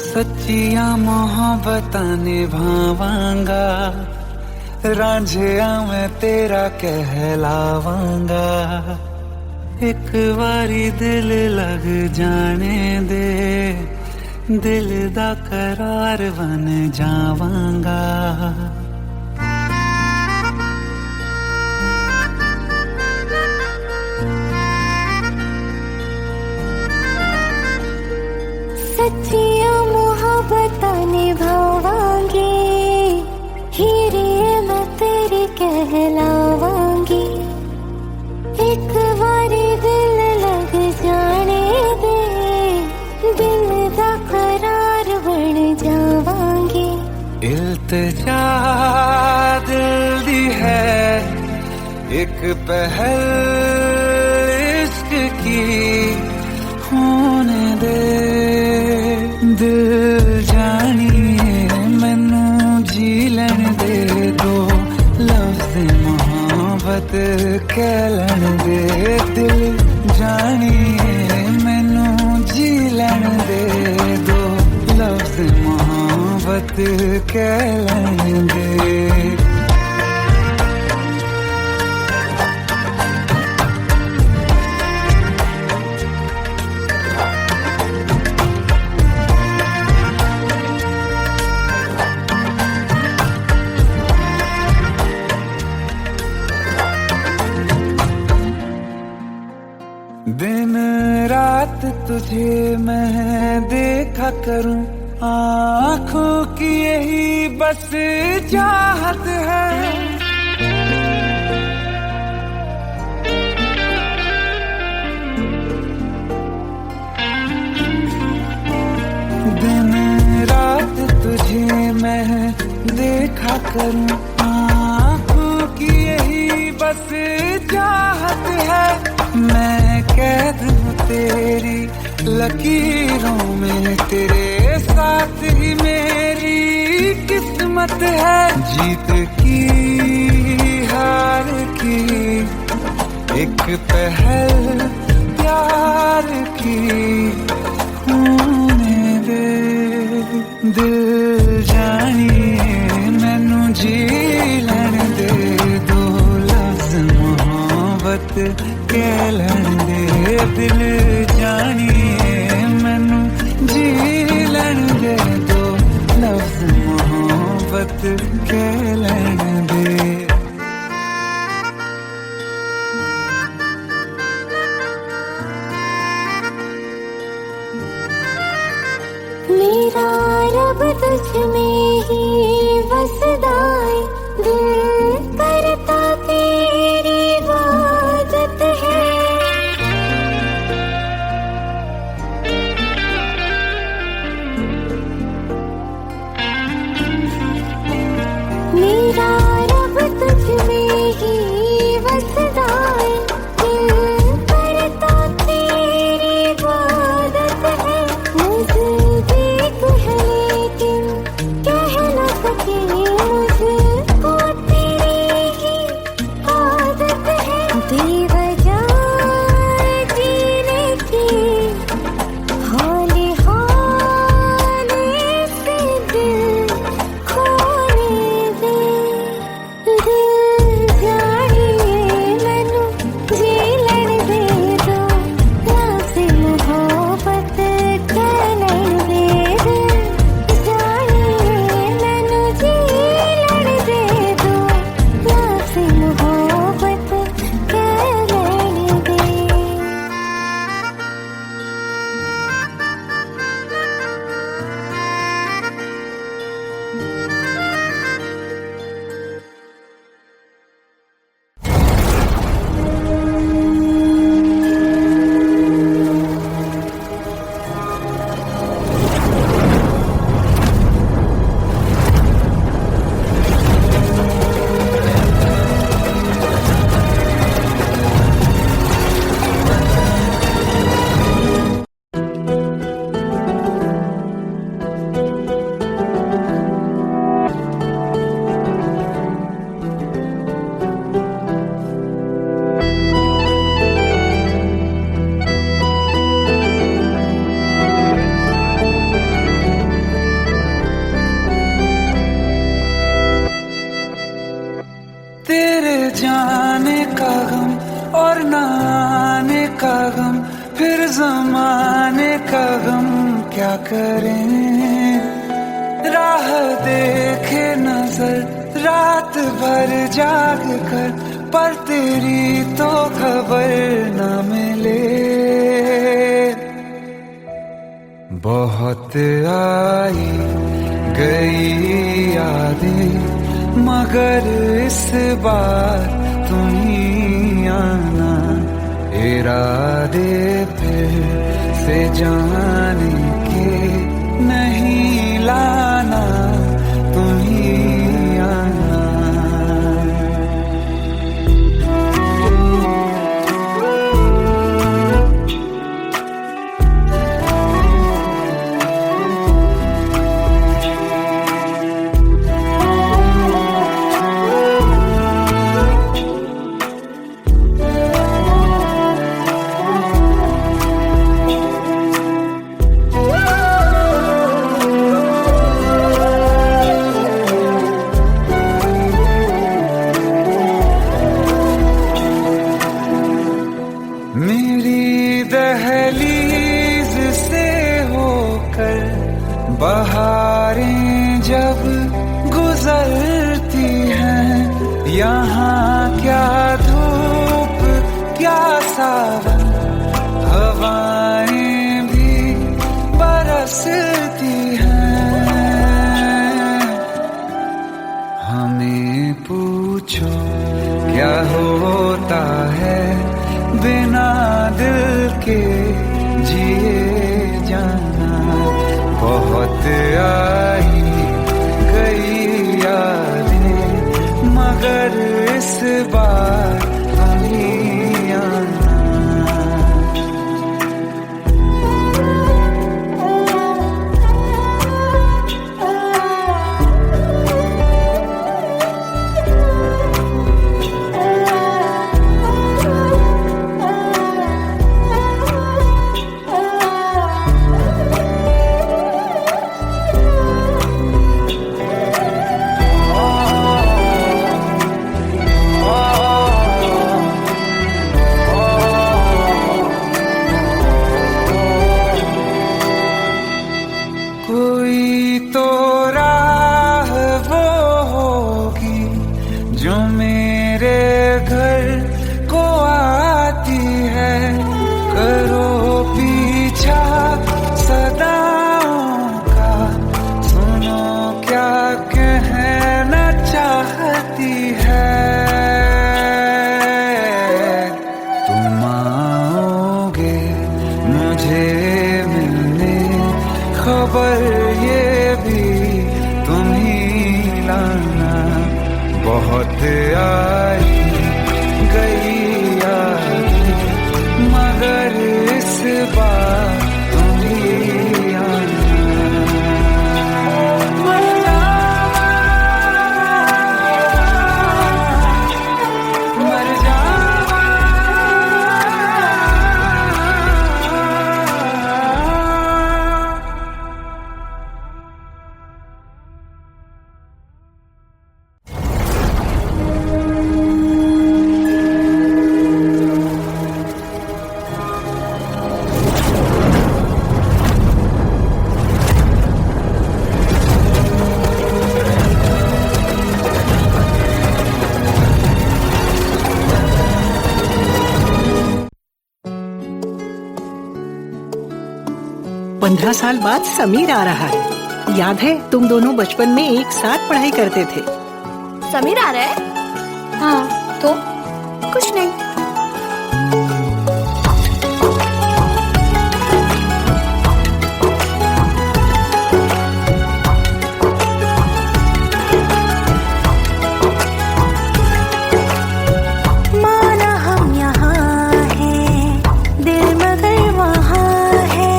सच्चिया मोहब्बतां निभावांगा, रांझिया मैं तेरा कहलावांगा। एक बारी दिल लग जाने दे, दिल दा करार बन जावांगा। सच्चिया मोहब्बतां निभावांगी, हीरे मैं तेरी कहलावांगी। एक बारी दिल लग जाने दे, दिल दा करार बन जावांगी। इल्तिजा दिल दी है एक पहल इश्क की होने दे। दिल जानिए मैनू जी लैन दे दो, लफ्ज़ मोहब्बत कह लैन दे। दिल जानिए मैनू जी लैन दे दो, लफ्ज़ मोहब्बत कह लैन दे। दिन रात तुझे मैं देखा करूं, आँखों की यही बस चाहत है। दिन रात तुझे मैं देखा करूं, आँखों की यही बस चाहत है। मैं कैद हूँ तेरी लकीरों में, तेरे साथ ही मेरी किस्मत है। जीत की हार की एक पहल प्यार की होने दे। दिल जानिए मैनू जी लैण दे, दो लफ्ज़ मोहब्बत कह लैण दे। दिल जानिए मैनू जी लैण दे, दो लफ्ज़ मोहब्बत कह लैण दे। मेरा रब तुझ में ही बसदा है, दिल करता तेरी इबादत है। मेरा रब तुझ में ही बसदा है, दिल करता तेरी इबादत है। मुझे देख है लेकिन कह न सके, मुझको तेरी ही आदत है। बेवजह जीने की हौले हौले से दिल खोने दे। दिल जानिए मैनू जी लैण दे, दो लफ्ज़ मोहब्बत कह लैण दे। दिल जानिए मैनू जी लैण दे, दो लफ्ज़ मोहब्बत कह लैण दे। तेरे जाने का गम और न आने का गम, फिर जमाने का गम क्या करें। राह देखे नजर रात भर जाग कर, पर तेरी तो खबर न मिले। बहुत आई गई यादें मगर इस बार तुम ही आना। इरादे फिर से जाने के नहीं लाना, तुम ही आना। मेरी दहलीज से होकर बहारें जब गुजरती हैं, यहाँ क्या धूप क्या सावन, हवाएं भी बरसती हैं। हमें पूछो क्या होता है बिना दिल के जिए जाना। बहुत बार तुम ही आना। कोई तो राह वो होगी जो मेरे घर को आती है। करो पीछा सदाओं का, सुनो क्या कहना चाहती है। तुम आओगे मुझे मिलने, खबर ये भी तुम ही लाना। बहुत आई गई याद मगर इस बार तुम ही आना। मर जावा, मर जावा। पंद्रह साल बाद समीर आ रहा है। याद है तुम दोनों बचपन में एक साथ पढ़ाई करते थे। समीर आ रहा है? हाँ, तो कुछ नहीं। माना हम यहाँ हैं, दिल मगर वहाँ है,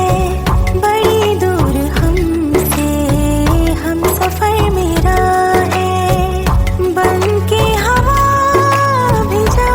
बड़ी दूर हमसे हम सफर मेरा है। बन के हवा भी जा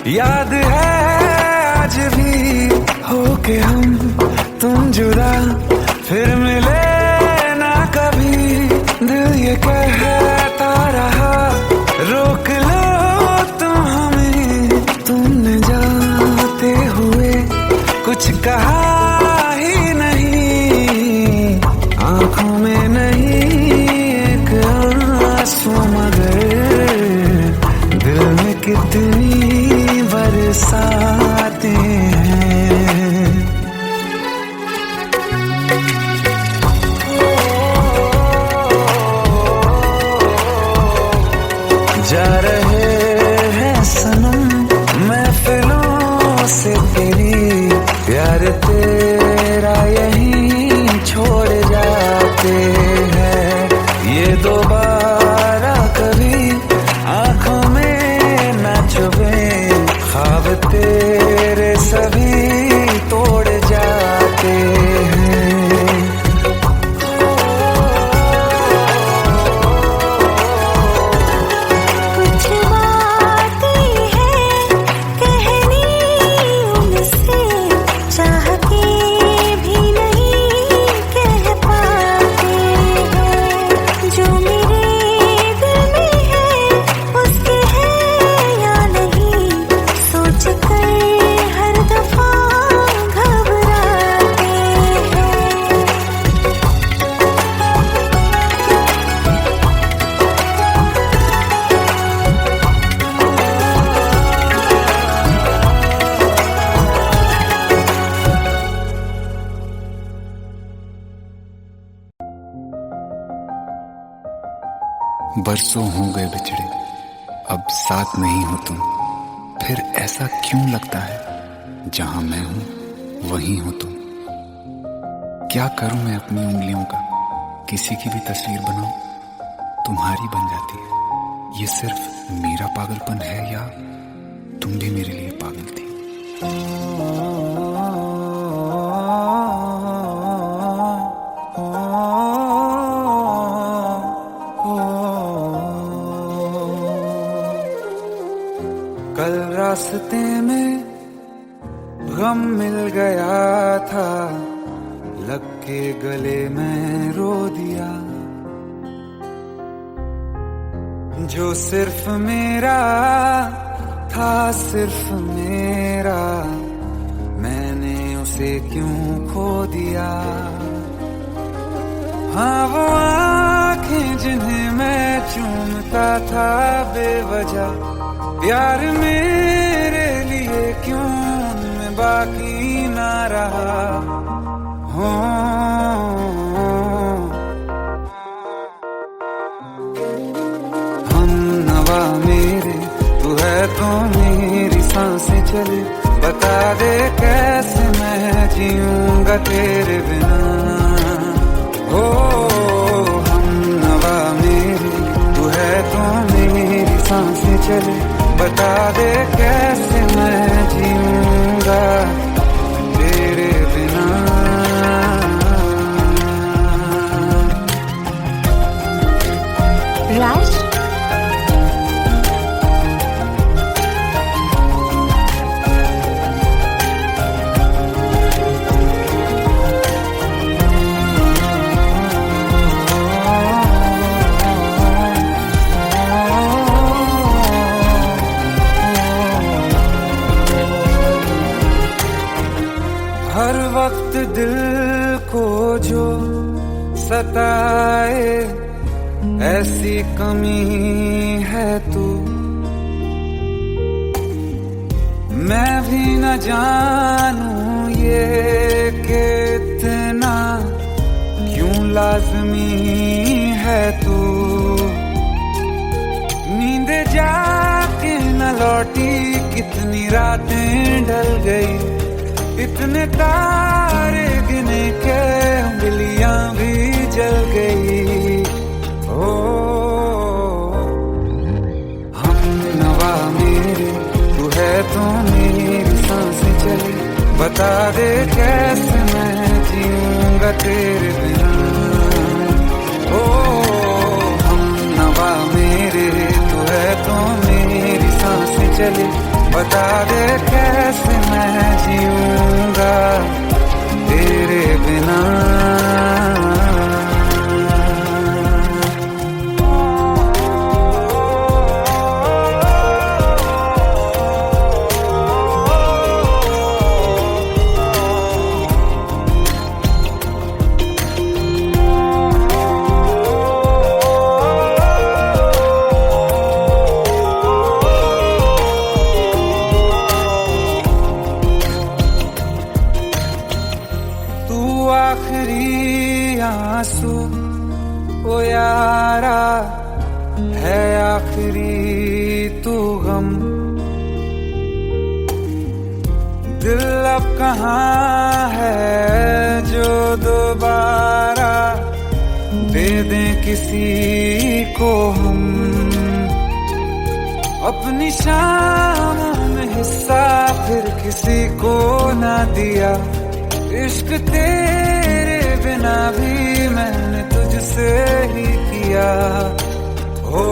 याद है आज भी होके हम तुम जुदा फिर मिले ना कभी। दिल ये कहता रहा रोक लो तुम हमें, तुमने जाते हुए कुछ कहा ही नहीं। आंखों में नहीं एक आंसू मगर दिल में कितनी बरसाते हैं। जा रहे हैं सनम महफिलों से तेरी, प्यार तेरा यहीं छोड़ जाते हैं। ये दोबारा कभी आंखों में न चुभे, ख्वाब तेरे सभी तोड़ जाते हैं। कुछ बातें हैं कहनी उनसे, चाह के भी नहीं कह पाते हैं। जो मेरे दिल में है उसके है या नहीं, सोच कर हर दफा घबराते हैं। बरसों हो गए बिछड़े, अब साथ नहीं हो तुम। फिर ऐसा क्यों लगता है जहां मैं हूं वहीं हो तुम। क्या करूं मैं अपनी उंगलियों का, किसी की भी तस्वीर बनाऊं तुम्हारी बन जाती है। ये सिर्फ मेरा पागलपन है या तुम भी मेरे लिए पागल थी। कल रास्ते में गम मिल गया था, लग के गले में रो दिया। जो सिर्फ मेरा था सिर्फ मेरा, मैंने उसे क्यों खो दिया। हाँ वो आँखें जिन्हें मैं चूमता था बेवजह, प्यार मेरे लिए क्यों उनमें बाकी ना रहा। हो हम नवा मेरे, तू है तो मेरी सांसें चले। बता दे कैसे मैं जीऊंगा तेरे बिना। हो हम नवा मेरे, तू है तो मेरी सांसें चले। बता दे कैसे मैं जीऊंगा तेरे बिना। राज, हर वक्त दिल को जो सताए ऐसी कमी है तू। मैं भी न जानूं ये कि इतना क्यों लाजमी है तू। नींद जाके न लौटी कितनी रातें ढल गई, इतने तारे गिने के उंगलियां भी जल गई। ओ हम नवा मेरे, तू है तो मेरी सांसें चली। बता दे कैसे मैं जीऊंगा तेरे बिना। ओ हम नवा मेरे, तू है तो मेरी सांसें चली। बता दे कैसे मैं जीऊंगा तेरे बिना। आखिरी आंसू ओ यारा है, आखिरी तू गम। दिल अब कहाँ है जो दोबारा दे दें किसी को हम। अपनी शामों में हिस्सा फिर किसी को ना दिया। इश्क तेरे बिना भी मैंने तुझसे ही किया। हो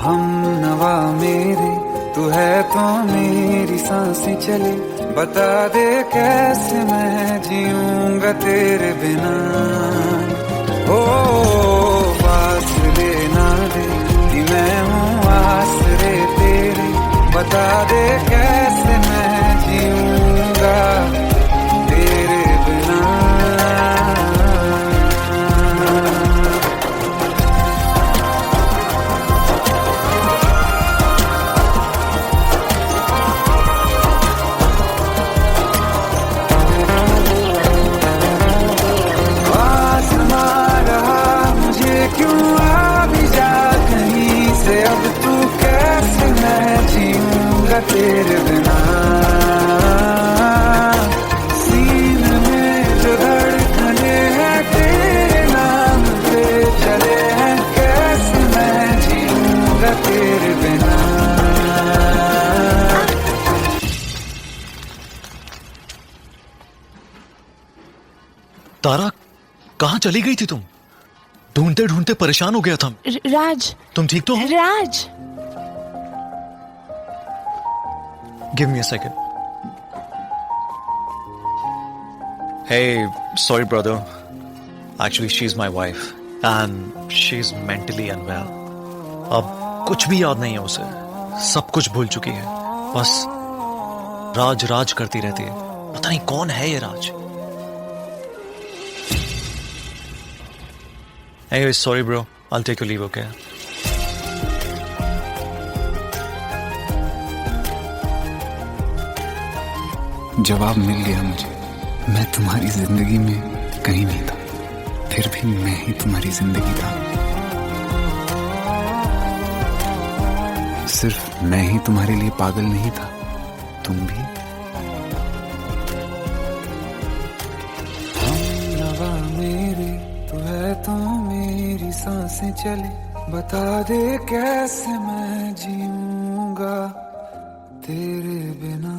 हम नवा मेरे, तू है तो मेरी सांसें चले। बता दे कैसे मैं जीऊंगा तेरे बिना। हो फासले ना दे कि मैं हूँ आसरे तेरे। बता दे कैसे मैं जीऊंगा तेरे बिना। आसमां रहा मुझे क्यों आ भी जा कहीं से। अब तू कैसे मैं जीऊंगा तेरे बिना। सीने में जो धड़कने हैं तेरे नाम पे चले हैं। कैसे मैं जीऊंगा तेरे बिना। तारा, कहाँ चली गई थी तुम? ढूंढते ढूंढते परेशान हो गया था। राज, तुम ठीक तो हो? राज, Give me a second. Hey, sorry brother. Actually, she's my wife and she's mentally unwell. अब कुछ भी याद नहीं है उसे, सब कुछ भूल चुकी है। बस राज राज करती रहती है। पता नहीं कौन है ये राज। Anyway, sorry bro. I'll take your leave, okay? जवाब मिल गया मुझे। मैं तुम्हारी जिंदगी में कहीं नहीं था, फिर भी मैं ही तुम्हारी जिंदगी था। सिर्फ मैं ही तुम्हारे लिए पागल नहीं था, तुम भी। हम नवा मेरे, तू है तो मेरी सांसें चले। बता दे कैसे मैं जीऊंगा तेरे बिना।